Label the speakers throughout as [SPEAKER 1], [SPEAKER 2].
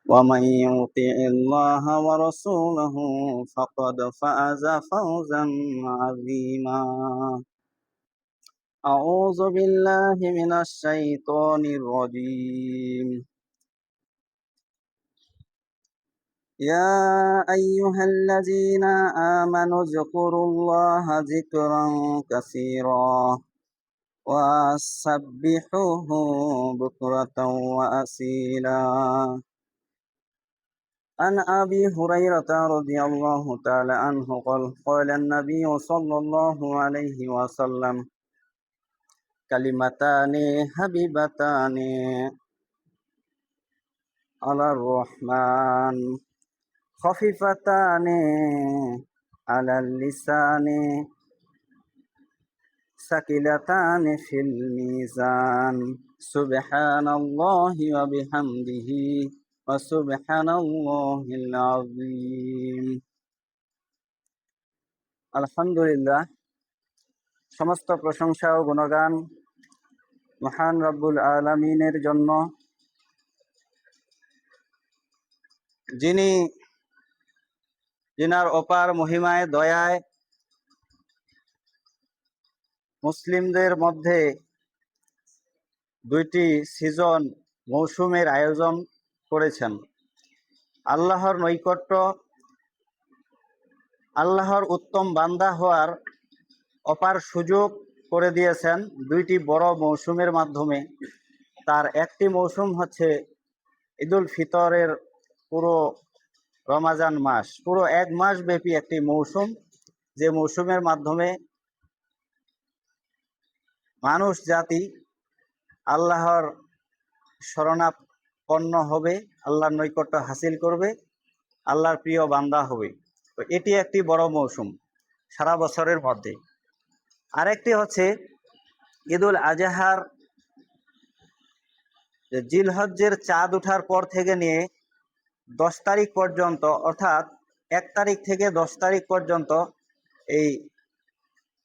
[SPEAKER 1] ومن يطع الله ورسوله فقد فاز فوزا عظيما. أعوذ بالله من الشيطان الرجيم. يا أيها الذين آمنوا اذكروا الله ذكرا كثيرا وسبحوه بكرة وأصيلا. عن أبي هريرة رضي الله تعالى عنه قال النبي صلى الله عليه وسلم: كلمتان حبيبتان على الرحمن خفيفتان على اللسان ثقيلتان في الميزان سبحان الله وبحمده وسبحان الله العظيم. আলহামদুলিল্লাহ, সমস্ত প্রশংসা ও গুণগান মহান রব্বুল আলামিনের জন্য, যিনার অপার মহিমায় দয়ায় মুসলিমদের মধ্যে দুইটি সিজন মৌসুমের আয়োজন করেছেন। আল্লাহর নৈকট্য, আল্লাহর উত্তম বান্দা হওয়ার অপার সুযোগ করে দিয়েছেন দুইটি বড় মৌসুমের মাধ্যমে। তার একটি মৌসুম হচ্ছে ঈদুল ফিতরের পুরো রমাজান মাস, পুরো এক মাস ব্যাপী একটি মৌসুম, যে মৌসুমের মাধ্যমে মানুষ জাতি আল্লাহর শরণাপন্ন হবে, আল্লাহর নৈকট্য হাসিল করবে, আল্লাহর প্রিয় বান্দা হবে। তো এটি একটি বড় মৌসুম সারা বছরের মধ্যে। আরেকটি হচ্ছে ঈদুল আজহার, জিলহজ্জের চাঁদ ওঠার পর থেকে নিয়ে 10 তারিখ পর্যন্ত, অর্থাৎ 1 তারিখ থেকে 10 তারিখ পর্যন্ত এই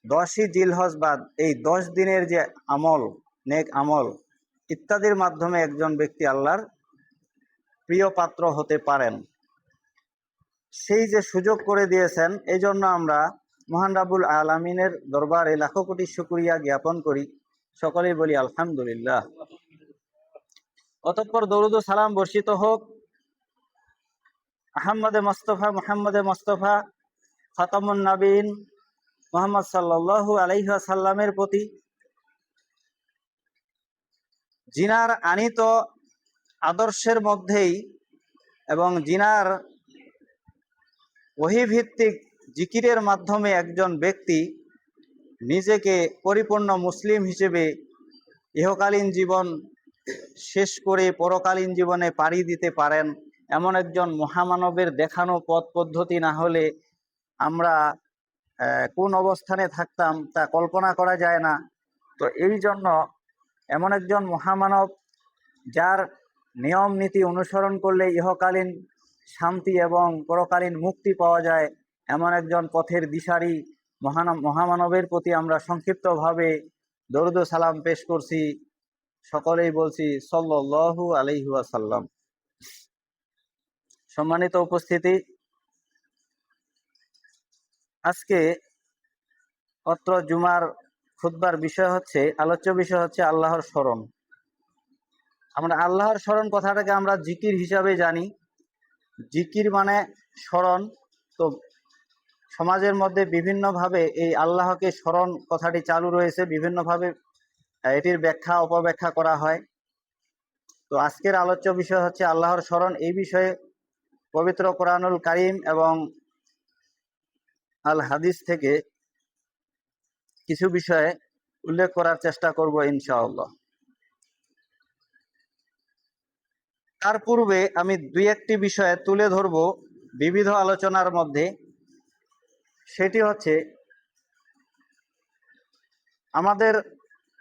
[SPEAKER 1] 10ই জিলহজ বাদ এই 10 দিনের যে আমল, নেক আমল ইত্যাদির মাধ্যমে একজন ব্যক্তি আল্লাহর প্রিয় পাত্র হতে পারেন, সেই যে সুযোগ করে দিয়েছেন, এই জন্য আমরা মহান রাব্বুল আলামিনের দরবারে লাখো কোটি শুকরিয়া জ্ঞাপন করি। সকলেই বলি আলহামদুলিল্লাহ। অতঃপর দরুদ ও সালাম বর্ষিত হোক আহমদে মুস্তফা খাতামুন নবীন মুহাম্মদ সাল্লাল্লাহু আলাইহি ওয়াসাল্লামের প্রতি, জিনার আনিত আদর্শের মধ্যেই এবং জিনার ওহীভিত্তিক জিকিরের মাধ্যমে একজন ব্যক্তি নিজেকে পরিপূর্ণ মুসলিম হিসেবে ইহকালীন জীবন শেষ করে পরকালীন জীবনে পাড়ি দিতে পারেন, এমন একজন মহামানবের দেখানো পথ পদ্ধতি না হলে আমরা কোন অবস্থানে থাকতাম তা কল্পনা করা যায় না। তো এই জন্য এমন একজন মহামানব, যার নিয়ম নীতি অনুসরণ করলে ইহকালীন শান্তি এবং পরকালীন মুক্তি পাওয়া যায়, এমন একজন পথের দিশারি মহামানবের প্রতি আমরা সংক্ষিপ্তভাবে দরুদ ও সালাম পেশ করছি। সকলেই বলছি সাল্লাল্লাহু আলাইহি ওয়াসাল্লাম। সম্মানিত উপস্থিতি, আজকে অত্র জুমার খুতবার বিষয় হচ্ছে, আলোচ্য বিষয় হচ্ছে আল্লাহর স্মরণ। আমরা আল্লাহর স্মরণ কথাটাকে আমরা জিকির হিসাবে জানি। জিকির মানে স্মরণ। তো সমাজের মধ্যে বিভিন্নভাবে এই আল্লাহকে স্মরণ কথাটি চালু রয়েছে, বিভিন্নভাবে এটির ব্যাখ্যা অপব্যাখ্যা করা হয়। তো আজকের আলোচ্য বিষয় হচ্ছে আল্লাহর স্মরণ। এই বিষয়ে পবিত্র কোরআনুল কারীম এবং আল হাদিস থেকে কিছু বিষয়ে উল্লেখ করার চেষ্টা করব ইনশাআল্লাহ। তার পূর্বে আমি দুই একটি বিষয়ে তুলে ধরব বিবিধ আলোচনার মধ্যে। সেটি হচ্ছে, আমাদের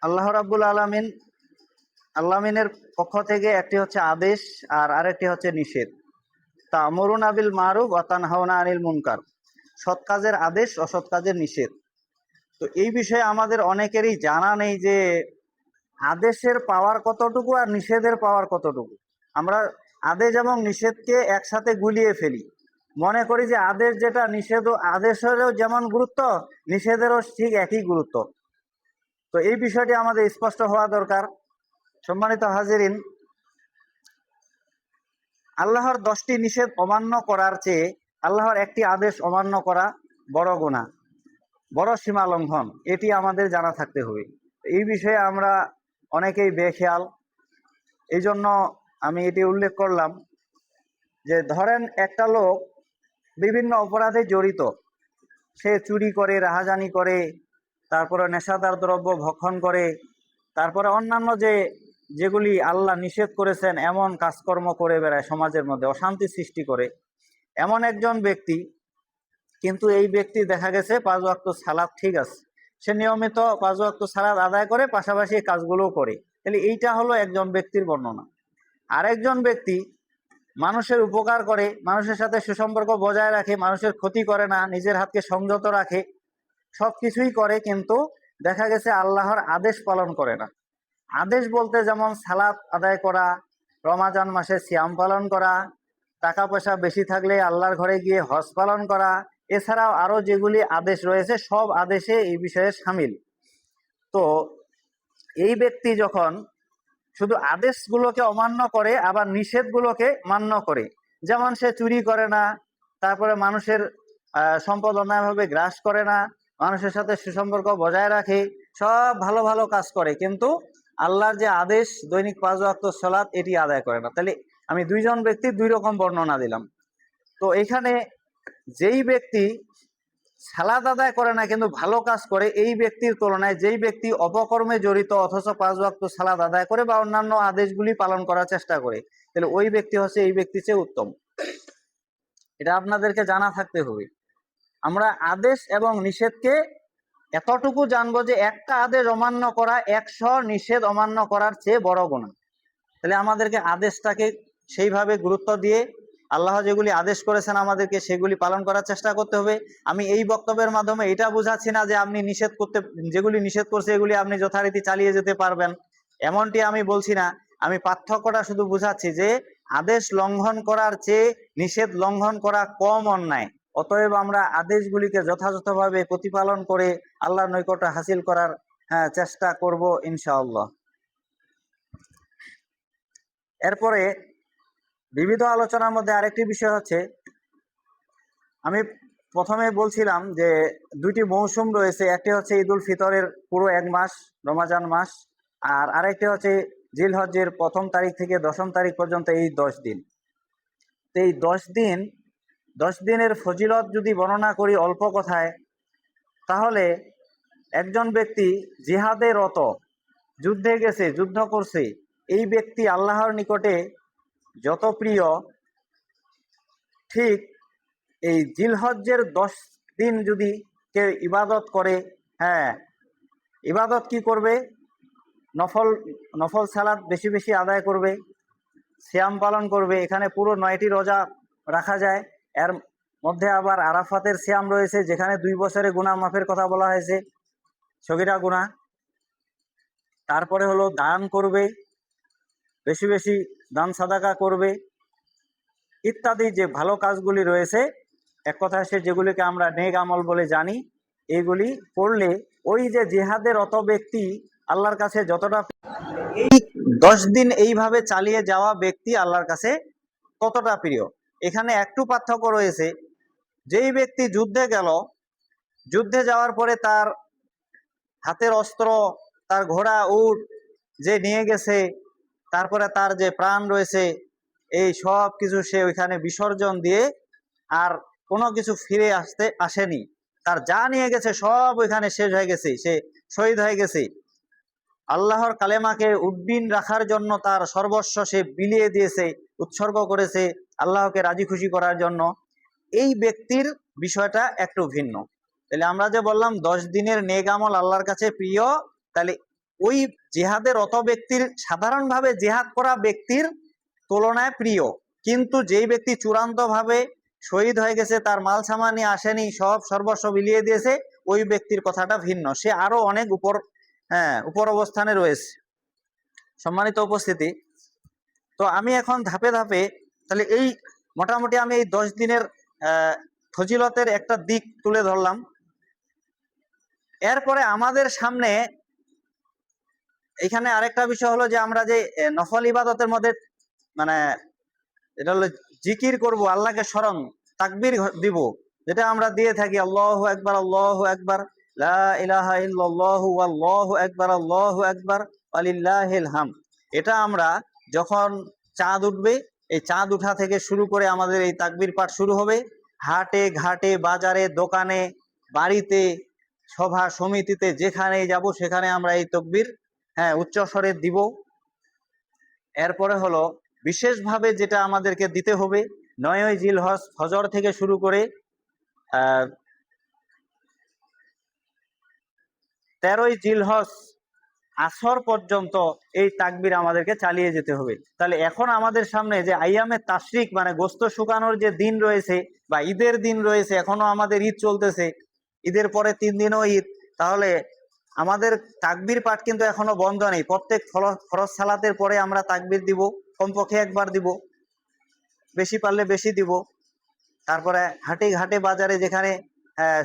[SPEAKER 1] আল্লাহ রাব্বুল আলামিনের পক্ষ থেকে একটি হচ্ছে আদেশ আর আরেকটি হচ্ছে নিষেধ। তা'মুরুনা বিল মারুফ ওয়া তানহাউনা আনিল মুনকার, সৎ কাজের আদেশ, অসৎ কাজের নিষেধ। তো এই বিষয়ে আমাদের অনেকেরই জানা নেই যে আদেশের পাওয়ার কতটুকু আর নিষেধের পাওয়ার কতটুকু। আমরা আদেশ এবং নিষেধকে একসাথে গুলিয়ে ফেলি, মনে করি যে আদেশ যেটা নিষেধ, আদেশেরও যেমন গুরুত্ব নিষেধেরও ঠিক একই গুরুত্ব। তো এই বিষয়টি আমাদের স্পষ্ট হওয়া দরকার। সম্মানিত হাজিরিন, আল্লাহর 10টি নিষেধ অমান্য করার চেয়ে আল্লাহর একটি আদেশ অমান্য করা বড় গুনাহ, বড় সীমা লঙ্ঘন, এটি আমাদের জানা থাকতে হবে। এই বিষয়ে আমরা অনেকেই বেখেয়াল। এই জন্য আমি এটি উল্লেখ করলাম যে ধরেন একটা লোক বিভিন্ন অপরাধে জড়িত, সে চুরি করে, রাহাজানি করে, তারপরে নেশাদার দ্রব্য ভক্ষণ করে, তারপরে অন্যান্য যেগুলি আল্লাহ নিষেধ করেছেন এমন কাজকর্ম করে বেড়ায়, সমাজের মধ্যে অশান্তি সৃষ্টি করে, এমন একজন ব্যক্তি। কিন্তু এই ব্যক্তি দেখা গেছে 5 ওয়াক্ত সালাত ঠিক আছে, সে নিয়মিত 5 ওয়াক্ত সালাত আদায় করে, পাশাপাশি এই কাজগুলোও করে। তাহলে এইটা হলো একজন ব্যক্তির বর্ণনা। আরেকজন ব্যক্তি মানুষের উপকার করে, মানুষের সাথে সুসম্পর্ক বজায় রাখে, মানুষের ক্ষতি করে না, নিজের হাতকে সংযত রাখে, সব কিছুই করে, কিন্তু দেখা গেছে আল্লাহর আদেশ পালন করে না। আদেশ বলতে যেমন সালাত আদায় করা, রমাজান মাসে সিয়াম পালন করা, টাকা পয়সা বেশি থাকলে আল্লাহর ঘরে গিয়ে হজ পালন করা, এছাড়াও আরো যেগুলি আদেশ রয়েছে সব আদেশে এই বিষয়ে শামিল। তো এই ব্যক্তি যখন শুধু আদেশগুলোকে অমান্য করে আবার নিষেধগুলোকে মান্য করে, যেমন সে চুরি করে না, তারপরে মানুষের সম্পদ অন্যায়ভাবে গ্রাস করে না, মানুষের সাথে সুসম্পর্ক বজায় রাখে, সব ভালো ভালো কাজ করে, কিন্তু আল্লাহর যে আদেশ দৈনিক 5 ওয়াক্ত সালাত এটি আদায় করে না। তাহলে আমি দুইজন ব্যক্তির দুই রকম বর্ণনা দিলাম। তো এখানে যেই ব্যক্তি সালাত আদায় করে না কিন্তু ভালো কাজ করে, এই ব্যক্তির তুলনায় যেই ব্যক্তি অপকর্মে জড়িত অথচ 5 ওয়াক্ত সালাত আদায় করে বা অন্যান্য আদেশগুলি পালন করার চেষ্টা করে, তাহলে ওই ব্যক্তি হচ্ছে এই ব্যক্তির চেয়ে উত্তম। এটা আপনাদেরকে জানা থাকতে হবে। আমরা আদেশ এবং নিষেধকে এতটুকু জানবো যে একটা আদেশ অমান্য করা 100 নিষেধ অমান্য করার চেয়ে বড় গুনাহ। তাহলে আমাদেরকে আদেশটাকে সেইভাবে গুরুত্ব দিয়ে আল্লাহ যেগুলি আদেশ করেছেন আমাদেরকে সেগুলি পালন করার চেষ্টা করতে হবে। আমি এই বক্তব্যের মাধ্যমে এটা বোঝাচ্ছি না যে আপনি যেগুলি নিষেধ করছে এগুলি আপনি যথারীতি চালিয়ে যেতে পারবেন, এমনটি আমি বলছি না। আমি পার্থক্যটা শুধু বোঝাচ্ছি যে আদেশ লঙ্ঘন করার চেয়ে নিষেধ লঙ্ঘন করা কম অন্যায়। অতএব আমরা আদেশগুলিকে যথাযথভাবে প্রতিপালন করে আল্লাহর নৈকট্য হাসিল করার চেষ্টা করব ইনশাআল্লাহ। এরপরে বিবিধ আলোচনার মধ্যে আরেকটি বিষয় হচ্ছে, আমি প্রথমে বলছিলাম যে 2টি মৌসুম রয়েছে। একটি হচ্ছে ঈদুল ফিতরের পুরো 1 মাস, রমাজান মাস, আর আরেকটি হচ্ছে জিলহজ্জের 1ম তারিখ থেকে 10ম তারিখ পর্যন্ত এই 10 দিন। তো এই 10 দিনের ফজিলত যদি বর্ণনা করি অল্প কথায়, তাহলে একজন ব্যক্তি জিহাদে রত, যুদ্ধে গেছে, যুদ্ধ করছে, এই ব্যক্তি আল্লাহর নিকটে যত প্রিয়, ঠিক এই জিলহজ্জের 10 দিন যদি কেউ ইবাদত করে, ইবাদত কি করবে? নফল সালাত বেশি বেশি আদায় করবে, সিয়াম পালন করবে। এখানে পুরো 9টি রোজা রাখা যায়। এর মধ্যে আবার আরাফাতের সিয়াম রয়েছে, যেখানে 2 বছরে গুনাহ মাফের কথা বলা হয়েছে, সগীরা গুনাহ। তারপরে হলো দান করবে, বেশি বেশি দান সাদাকা করবে, ইত্যাদি যে ভালো কাজগুলি রয়েছে, এক কথায় সে যেগুলিকে আমরা নেক আমল বলে জানি, এইগুলি করলে ওই যে জিহাদের অত ব্যক্তি আল্লাহর কাছে যতটা, এই 10 দিন এইভাবে চালিয়ে যাওয়া ব্যক্তি আল্লাহর কাছে কতটা প্রিয়। এখানে একটু পার্থক্য রয়েছে। যেই ব্যক্তি যুদ্ধে গেল, যুদ্ধে যাওয়ার পরে তার হাতের অস্ত্র, তার ঘোড়া উট যে নিয়ে গেছে, তারপরে তার যে প্রাণ রয়েছে, এই সব কিছু সে ওইখানে বিসর্জন দিয়ে আর কোনো কিছু ফিরে আসেনি। তার যা নিয়ে গেছে সব ওইখানে শেষ হয়ে গেছে, সে শহীদ হয়ে গেছে। আল্লাহর কালেমাকে উড্ডীন রাখার জন্য তার সর্বস্ব সে বিলিয়ে দিয়েছে, উৎসর্গ করেছে আল্লাহকে রাজি খুশি করার জন্য। এই ব্যক্তির বিষয়টা একটু ভিন্ন। তাহলে আমরা যে বললাম 10 দিনের নেক আমল আল্লাহর কাছে প্রিয়, তাহলে ওই জিহাদের অত ব্যক্তির, সাধারণভাবে জিহাদ করা ব্যক্তির তুলনায় প্রিয়। কিন্তু যেই ব্যক্তি চূড়ান্তভাবে শহীদ হয়ে গেছে, তার মাল সামানি আসেনি, সব সর্বস্ব বিলিয়ে দিয়েছে, ওই ব্যক্তির কথাটা ভিন্ন, সে আরো অনেক উপর অবস্থানে রয়েছে। সম্মানিত উপস্থিতি, তো আমি এখন ধাপে ধাপে তাহলে এই মোটামুটি আমি এই 10 দিনের ফজিলতের একটা দিক তুলে ধরলাম। এরপরে আমাদের সামনে এখানে আরেকটা বিষয় হলো যে আমরা যে নফল ইবাদতের মধ্যে মানে এটা হলো জিকির করব, আল্লাহকে স্মরণ, তাকবীর দিব, যেটা আমরা দিয়ে থাকি আল্লাহু আকবার, আল্লাহু আকবার, লা ইলাহা ইল্লাল্লাহু আল্লাহু আকবার, আল্লাহু আকবার, ওয়ালিল্লাহিল হামদ। এটা আমরা যখন চাঁদ উঠবে, এই চাঁদ উঠা থেকে শুরু করে আমাদের এই তাকবীর পাঠ শুরু হবে। হাটে ঘাটে বাজারে দোকানে বাড়িতে সভা সমিতিতে যেখানেই যাব সেখানে আমরা এই তাকবীর উচ্চস্বরে দিব। এরপরে হলো বিশেষভাবে যেটা আমাদেরকে দিতে হবে, 9ই জিলহজ ফজর থেকে শুরু করে 13ই জিলহজ আসর পর্যন্ত এই তাকবীর আমাদেরকে চালিয়ে যেতে হবে। তাহলে এখন আমাদের সামনে যে আইয়ামে তাশরিক মানে গোস্ত শুকানোর যে দিন রয়েছে বা ঈদের দিন রয়েছে, এখনো আমাদের ঈদ চলতেছে, ঈদের পরে 3 দিনও ঈদ। তাহলে আমাদের তাকবীর পাঠ কিন্তু এখনো বন্ধ নেই। প্রত্যেক ফরজ সালাতের পরে আমরা তাকবীর দিব, কমপক্ষে একবার দিব, বেশি পারলে বেশি দিব। তারপরে হাটে ঘাটে বাজারে যেখানে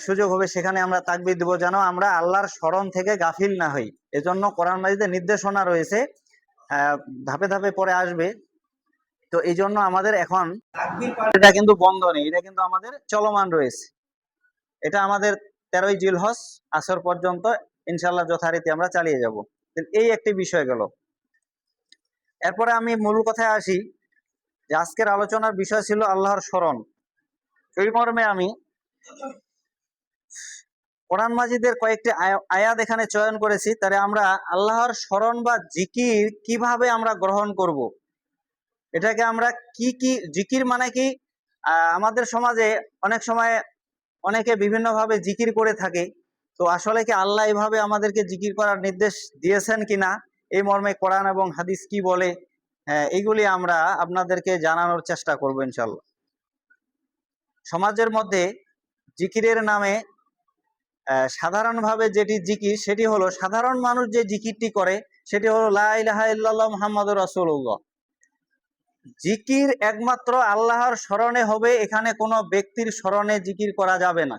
[SPEAKER 1] সুযোগ হবে সেখানে আমরা তাকবীর দিব, যেন আমরা আল্লাহর স্মরণ থেকে গাফিল না হই। এজন্য কোরআন মাজিদে নির্দেশনা রয়েছে, ধাপে ধাপে পরে আসবে। তো এই জন্য আমাদের এখন তাকবীর পাঠ এটা কিন্তু বন্ধ নেই, এটা কিন্তু আমাদের চলমান রয়েছে। এটা আমাদের 13ই জিলহজ আসর পর্যন্ত ইনশাআল্লাহ যথারীতি আমরা চালিয়ে যাব। এই একটি বিষয় গেল। এরপরে আমি মূল কথায় আসি যে আজকের আলোচনার বিষয় ছিল আল্লাহর স্মরণ। এই মর্মে আমি কোরআন মাজিদের কয়েকটি আয়াত এখানে চয়ন করেছি। তাহলে আমরা আল্লাহর স্মরণ বা জিকির কিভাবে আমরা গ্রহণ করব, এটাকে আমরা কি কি জিকির মানে কি, আমাদের সমাজে অনেক সময় অনেকে বিভিন্নভাবে জিকির করে থাকে। তো আসলে কি আল্লাহ এইভাবে আমাদেরকে জিকির করার নির্দেশ দিয়েছেন কিনা, এই মর্মে কোরআন এবং হাদিস কি বলে, এইগুলি আমরা আপনাদেরকে জানানোর চেষ্টা করব ইনশাল্লাহ। সমাজের মধ্যে জিকিরের নামে সাধারণভাবে যেটি জিকির সেটি হলো, সাধারণ মানুষ যে জিকিরটি করে সেটি হলো লা ইলাহা ইল্লাল্লাহ মুহাম্মাদুর রাসূলুল্লাহ। জিকির একমাত্র আল্লাহর স্মরণে হবে, এখানে কোনো ব্যক্তির স্মরণে জিকির করা যাবে না।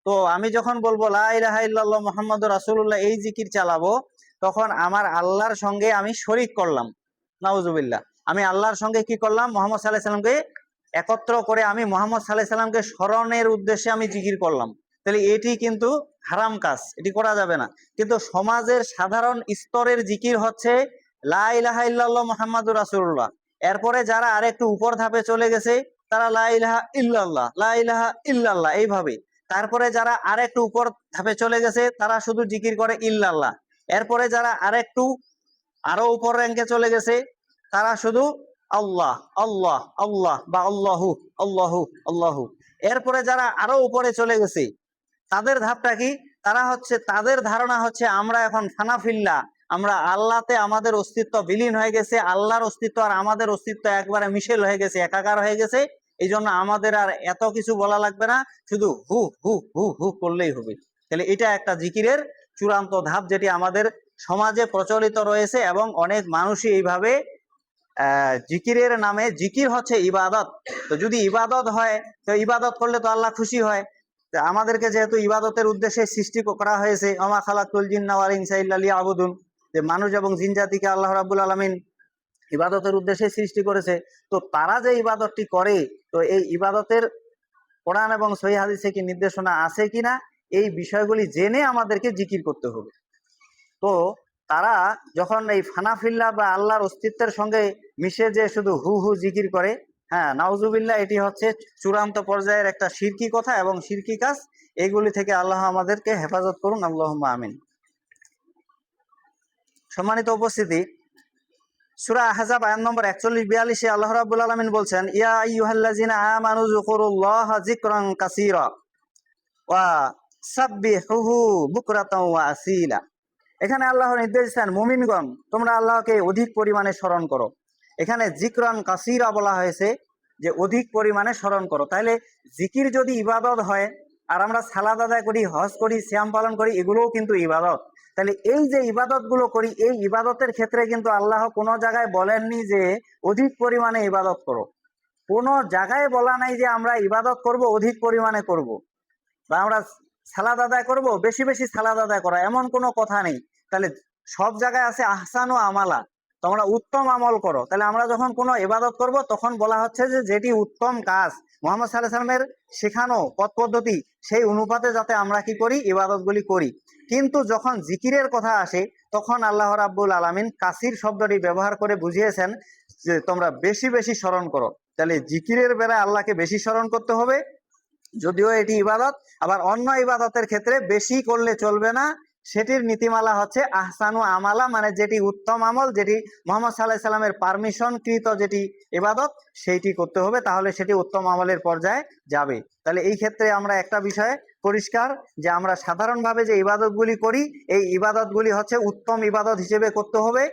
[SPEAKER 1] তো আমি যখন বলবো লা ইলাহা ইল্লাল্লাহ মুহাম্মাদুর রাসূলুল্লাহ এই জিকির চালাবো, তখন আমার আল্লাহর সঙ্গে আমি শরীক করলাম, নাউজুবিল্লাহ। আমি আল্লাহর সঙ্গে কি করলাম, মুহাম্মদ সাল্লাল্লাহু আলাইহি সাল্লামকে একত্র করে আমি মুহাম্মদ সাল্লাল্লাহু আলাইহি সাল্লামকে স্মরণের উদ্দেশ্যে আমি জিকির করলাম। তাহলে এটি কিন্তু হারাম কাজ, এটি করা যাবে না। কিন্তু সমাজের সাধারণ স্তরের জিকির হচ্ছে লা ইলাহা ইল্লাল্লাহ মুহাম্মাদুর রাসূলুল্লাহ। এরপরে যারা আরেকটু উপর ধাপে চলে গেছে তারা লা ইলাহা ইল্লাল্লাহ, লা ইলাহা ইল্লাল্লাহ এইভাবে। তারপরে যারা আরেকটু উপর ধাপে চলে গেছে তারা শুধু জিকির করে ইল্লাল্লাহ। এরপরে যারা আরেকটু আরো উপর র্যাঙ্কে চলে গেছে তারা শুধু আল্লাহ আল্লাহ আল্লাহ বা আল্লাহু আল্লাহু আল্লাহু। এরপরে যারা আরো উপরে চলে গেছে তাদের ধাপটা কি, তারা হচ্ছে, তাদের ধারণা হচ্ছে আমরা এখন ফানাফিল্লাহ, আমরা আল্লাহতে আমাদের অস্তিত্ব বিলীন হয়ে গেছে, আল্লাহর অস্তিত্ব আর আমাদের অস্তিত্ব একবারে মিশেল হয়ে গেছে, একাকার হয়ে গেছে। এই জন্য আমাদের আর এত কিছু বলা লাগবে না, শুধু হু হু হু হু করলেই হবে। তাহলে এটা একটা জিকিরের চূড়ান্ত ধাপ, যেটি আমাদের সমাজে প্রচলিত রয়েছে এবং অনেক মানুষই এইভাবে জিকিরের নামে, জিকির হচ্ছে ইবাদত। তো যদি ইবাদত হয় তো ইবাদত করলে তো আল্লাহ খুশি হয়। আমাদেরকে যেহেতু ইবাদতের উদ্দেশ্যে সৃষ্টি করা হয়েছে, ওমা খালাকুল জিন্না ওয়াল ইনসা ইল্লা লিয়াবুদুন, যে মানুষ এবং জিন জাতিকে আল্লাহ রাব্বুল আলামিন ইবাদতের উদ্দেশ্যে সৃষ্টি করেছে। তো তারা যে ইবাদতটি করে, তো এই ইবাদতের কোরআন এবং সহিহ হাদিসে কি নির্দেশনা আছে কিনা, এই বিষয়গুলি জেনে আমাদেরকে জিকির করতে হবে। তো তারা যখন এই ফানাফিল্লাহ বা আল্লাহর অস্তিত্বের সঙ্গে মিশে যে শুধু হু হু জিকির করে, নাউজুবিল্লাহ, এটি হচ্ছে চূড়ান্ত পর্যায়ের একটা শিরকি কথা এবং শিরকি কাজ। এগুলি থেকে আল্লাহ আমাদেরকে হেফাজত করুন, আল্লাহুম্মা আমিন। সম্মানিত উপস্থিতি, সূরা আহজাব আয়াত নম্বর 41-42 আল্লাহ রাব্বুল আলামিন বলছেন, ইয়া আইয়ুহাল্লাযিনা আমানু যকুরুল্লাহা যিকরান কাসীরা ওয়া সাব্বিহুহু বুকরাতাও ওয়া আসীলা। এখানে আল্লাহ নির্দেশ দিচ্ছেন, মুমিনগণ তোমরা আল্লাহকে অধিক পরিমাণে স্মরণ করো। এখানে যিকরান কাসীরা বলা হয়েছে, যে অধিক পরিমাণে স্মরণ করো। তাহলে জিকির যদি ইবাদত হয়, আর আমরা সালাত আদায় করি, হজ করি, সিয়াম পালন করি, এগুলোও কিন্তু ইবাদত। তাহলে এই যে ইবাদত গুলো করি, এই ইবাদতের ক্ষেত্রে কিন্তু আল্লাহ কোনো জায়গায় বলেননি যে অধিক পরিমাণে ইবাদত করো। কোনো জায়গায় বলা নাই যে আমরা ইবাদত করব অধিক পরিমাণে করব, বা আমরা সালাদ আদায় করব বেশি বেশি সালাদ আদায় করা, এমন কোনো কথা নেই। তাহলে সব জায়গায় আছে আহসানু আমালা, তোমরা উত্তম আমল করো। তাহলে আমরা যখন কোনো ইবাদত করব তখন বলা হচ্ছে যে যেটি উত্তম কাজ, মোহাম্মদ সাল্লাল্লাহু আলাইহি সাল্লামের শেখানো পথ পদ্ধতি, সেই অনুপাতে যাতে আমরা কি করি, ইবাদতগুলি করি। কিন্তু যখন জিকিরের কথা আসে তখন আল্লাহ রাব্বুল আলামিন কাসির শব্দটি ব্যবহার করে বুঝিয়েছেন যে তোমরা বেশি বেশি স্মরণ করো। তাহলে জিকিরের বেলায় আল্লাহকে বেশি স্মরণ করতে হবে, যদিও এটি ইবাদত। আবার অন্য ইবাদতের ক্ষেত্রে বেশি করলে চলবে না, সেটির নীতিমালা হচ্ছে আহসানু আমালা, মানে যেটি উত্তম আমল, যেটি মোহাম্মদ সাল্লাল্লাহু আলাইহি সাল্লামের পারমিশন কৃত যেটি ইবাদত, সেইটি করতে হবে, তাহলে সেটি উত্তম আমলের পর্যায়ে যাবে। তাহলে এই ক্ষেত্রে আমরা একটা বিষয়ে পরিষ্কার যে আমরা সাধারণভাবে যে ইবাদতগুলি করি, এই ইবাদতগুলি হচ্ছে উত্তম ইবাদত হিসেবে করতে হবে।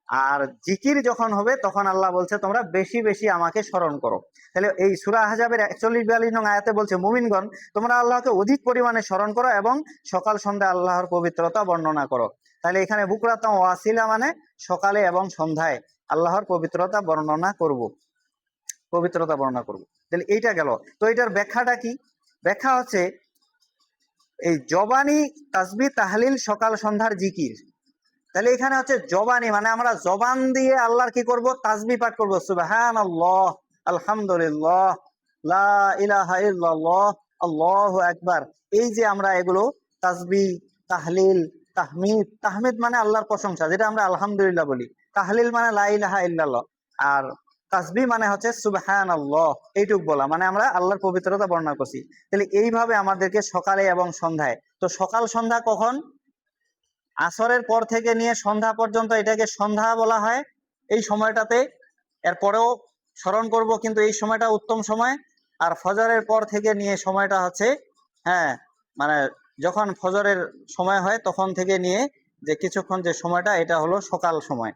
[SPEAKER 1] আর জিকির যখন হবে তখন আল্লাহ বলছে তোমরা বেশি বেশি আমাকে স্মরণ করো। তাহলে এই সূরা আহজাবের 41-42 নং আয়াতে বলছে মুমিনগণ তোমরা আল্লাহকে অধিক পরিমাণে স্মরণ করো এবং সকাল সন্ধ্যা আল্লাহর পবিত্রতা বর্ণনা করো। তাহলে এখানে বুকরাতাম ওয়াসিলা মানে সকালে এবং সন্ধ্যায় আল্লাহর পবিত্রতা বর্ণনা করব, পবিত্রতা বর্ণনা করব। তাহলে এইটা গেল। তো এটার ব্যাখ্যাটা কি? ব্যাখ্যা হচ্ছে এই জবানি তাসবিহ তাহলিল সকাল সন্ধ্যার জিকির। তাহলে এখানে হচ্ছে জবানি মানে আমরা জবান দিয়ে আল্লাহর কি করব, তাসবিহ পাঠ করব, সুবহানাল্লাহ, আলহামদুলিল্লাহ, লা ইলাহা ইল্লাল্লাহ, আল্লাহু আকবার। এই যে আমরা এগুলো তাসবিহ, তাহলিল, তাহমিদ, তাহমিদ মানে আল্লাহর প্রশংসা, যেটা আমরা আলহামদুলিল্লাহ বলি। তাহলিল মানে লা ইলাহা ইল্লাল্লাহ। আর তাসবিহ মানে হচ্ছে সুবহানাল্লাহ, এইটুক বলা মানে আমরা আল্লাহর পবিত্রতা বর্ণনা করছি। তাহলে এইভাবে আমাদেরকে সকালে এবং সন্ধ্যায়, তো সকাল সন্ধ্যা কখন? আসরের পর থেকে নিয়ে সন্ধ্যা পর্যন্ত এটাকে সন্ধ্যা বলা হয়। এই সময়টাতে এরপরেও স্মরণ করব, কিন্তু এই সময়টা উত্তম সময়। আর ফজরের পর থেকে নিয়ে সময়টা হচ্ছে, হ্যাঁ, মানে যখন ফজরের সময় হয় তখন থেকে নিয়ে যে কিছুক্ষণ যে সময়টা, এটা হলো সকাল সময়।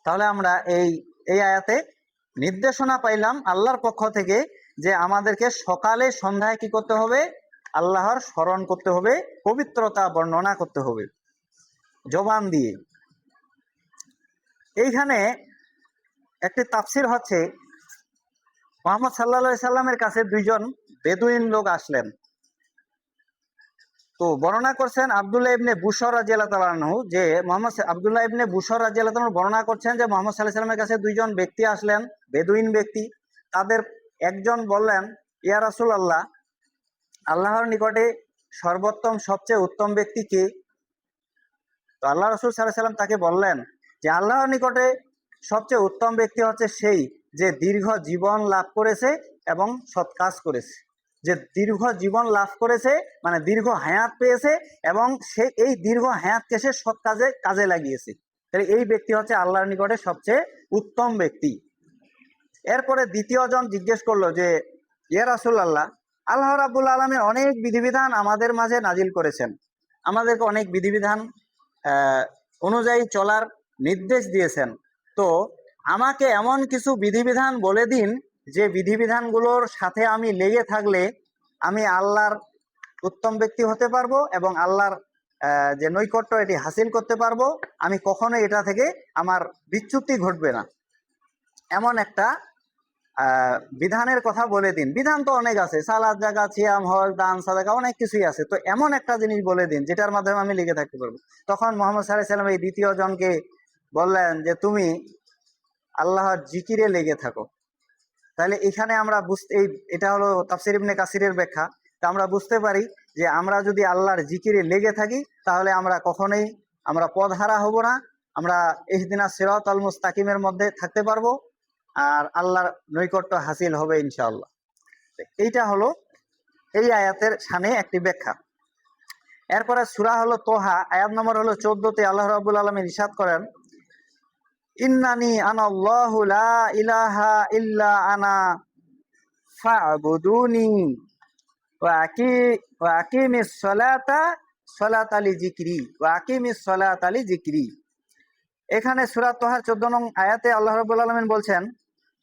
[SPEAKER 1] তাহলে আমরা এই এই আয়াতে নির্দেশনা পাইলাম আল্লাহর পক্ষ থেকে যে আমাদেরকে সকালে সন্ধ্যায় কি করতে হবে, আল্লাহর স্মরণ করতে হবে, পবিত্রতা বর্ণনা করতে হবে জবান দিয়ে। এইখানে একটি তাফসির হচ্ছে, মুহাম্মদ সাল্লাল্লাহু আলাইহি সাল্লামের কাছে দুইজন বেদুইন লোক আসলেন। তো বর্ণনা করছেন আব্দুল্লাহ ইবনে বুশর রাদিয়াল্লাহু তাআলা আনহু, যে মুহাম্মদ আব্দুল্লাহ ইবনে বুশর রাদিয়াল্লাহু তাআলা বর্ণনা করছেন যে মুহাম্মদ সাল্লাল্লাহু আলাইহি সাল্লামের কাছে দুইজন ব্যক্তি আসলেন, বেদুইন ব্যক্তি। তাদের একজন বললেন, ইয়া রাসূলুল্লাহ, আল্লাহর নিকটে সর্বোত্তম সবচেয়ে উত্তম ব্যক্তি কে? তো আল্লাহ রাসূল সাল্লাল্লাহু আলাইহি সাল্লাম তাকে বললেন যে আল্লাহর নিকটে সবচেয়ে উত্তম ব্যক্তি হচ্ছে সেই যে দীর্ঘ জীবন লাভ করেছে এবং সৎ কাজ করেছে। যে দীর্ঘ জীবন লাভ করেছে মানে দীর্ঘ হায়াত পেয়েছে, এবং সে এই দীর্ঘ হায়াতকে সে সৎ কাজে কাজে লাগিয়েছে। তাহলে এই ব্যক্তি হচ্ছে আল্লাহর নিকটে সবচেয়ে উত্তম ব্যক্তি। এরপরে দ্বিতীয় জন জিজ্ঞেস করলো যে, ইয়া রাসূলুল্লাহ, আল্লাহ রাব্বুল আলামিন অনেক বিধিবিধান আমাদের মাঝে নাজিল করেছেন, আমাদেরকে অনেক বিধিবিধান অনুযায়ী চলার নির্দেশ দিয়েছেন। তো আমাকে এমন কিছু বিধিবিধান বলে দিন যে বিধিবিধানগুলোর সাথে আমি লেগে থাকলে আমি আল্লাহর উত্তম ব্যক্তি হতে পারবো এবং আল্লাহর যে নৈকট্য এটি হাসিল করতে পারবো, আমি কখনোই এটা থেকে আমার বিচ্যুতি ঘটবে না, এমন একটা বিধানের কথা বলে দিন। বিধান তো অনেক আছে, সালাত, যাকাত, সিয়াম, হজ, দান, সাদাকা, অনেক কিছুই আছে। তো এমন একটা জিনিস বলে দিন যেটার মাধ্যমে আমি লেগে থাকতে পারবো। তখন মুহাম্মদ সাল্লাল্লাহু আলাইহি সাল্লাম এই দ্বিতীয় জনকে বললেন যে তুমি আল্লাহর জিকিরে লেগে থাকো। তাহলে এখানে আমরা এটা হলো তাফসীর ইবনে কাসিরের ব্যাখ্যা। তা আমরা বুঝতে পারি যে আমরা যদি আল্লাহর জিকিরে লেগে থাকি তাহলে আমরা কখনোই আমরা পথহারা হব না, আমরা ইহদিনাস সিরাতাল মুস্তাকিমের মধ্যে থাকতে পারবো, আর আল্লাহর নৈকট্য হাসিল হবে ইনশাআল্লাহ। এইটা হলো এই আয়াতের শানে একটি ব্যাখ্যা। এরপরে সূরা হলো তোহা, আয়াত নম্বর হলো 14তে আল্লাহ রাব্বুল আলামিন ইরশাদ করেন, ইন্নানি আনাল্লাহু লা ইলাহা ইল্লা আনা ফা'বুদুনি ওয়া আকিমিস সালাতা লিযিকরি ওয়া আকিমিস সালাতা লিযিকরি। এখানে সূরা তোহার 14 নং আয়াতে আল্লাহ রাব্বুল আলামিন বলছেন,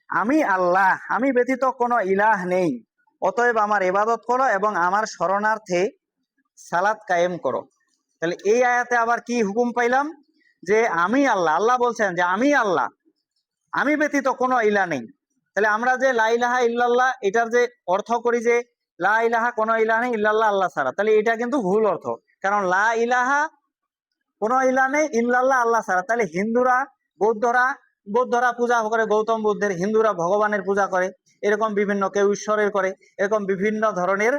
[SPEAKER 1] আমি আল্লাহ, আমি ব্যতীত কোনো ইলাহ নেই, অতএব আমার ইবাদত করো এবং আমার শরণার্থে সালাত কায়েম করো। তাহলে এই আয়াতে আবার কি হুকুম পাইলাম, যে আমি আল্লাহ, আল্লাহ বলছেন যে আমি আল্লাহ, আমি ব্যতীত কোনো ইলা নেই। তাহলে আমরা যে লা ইলাহা ইল্লাল্লাহ এটার যে অর্থ করি যে লা ইলাহা কোনো ইলা নেই ইল্লাল্লাহ আল্লাহ ছাড়া, তাহলে এটা কিন্তু ভুল অর্থ। কারণ লা ইলাহা কোনো ইলা নেই ইল্লাল্লাহ আল্লাহ ছাড়া, তাহলে হিন্দুরা, বৌদ্ধরা, বৌদ্ধরা পূজা করে গৌতম বুদ্ধের, হিন্দুরা ভগবানের পূজা করে, এরকম বিভিন্ন, কেউ ঈশ্বরের করে, এরকম বিভিন্ন ধরনের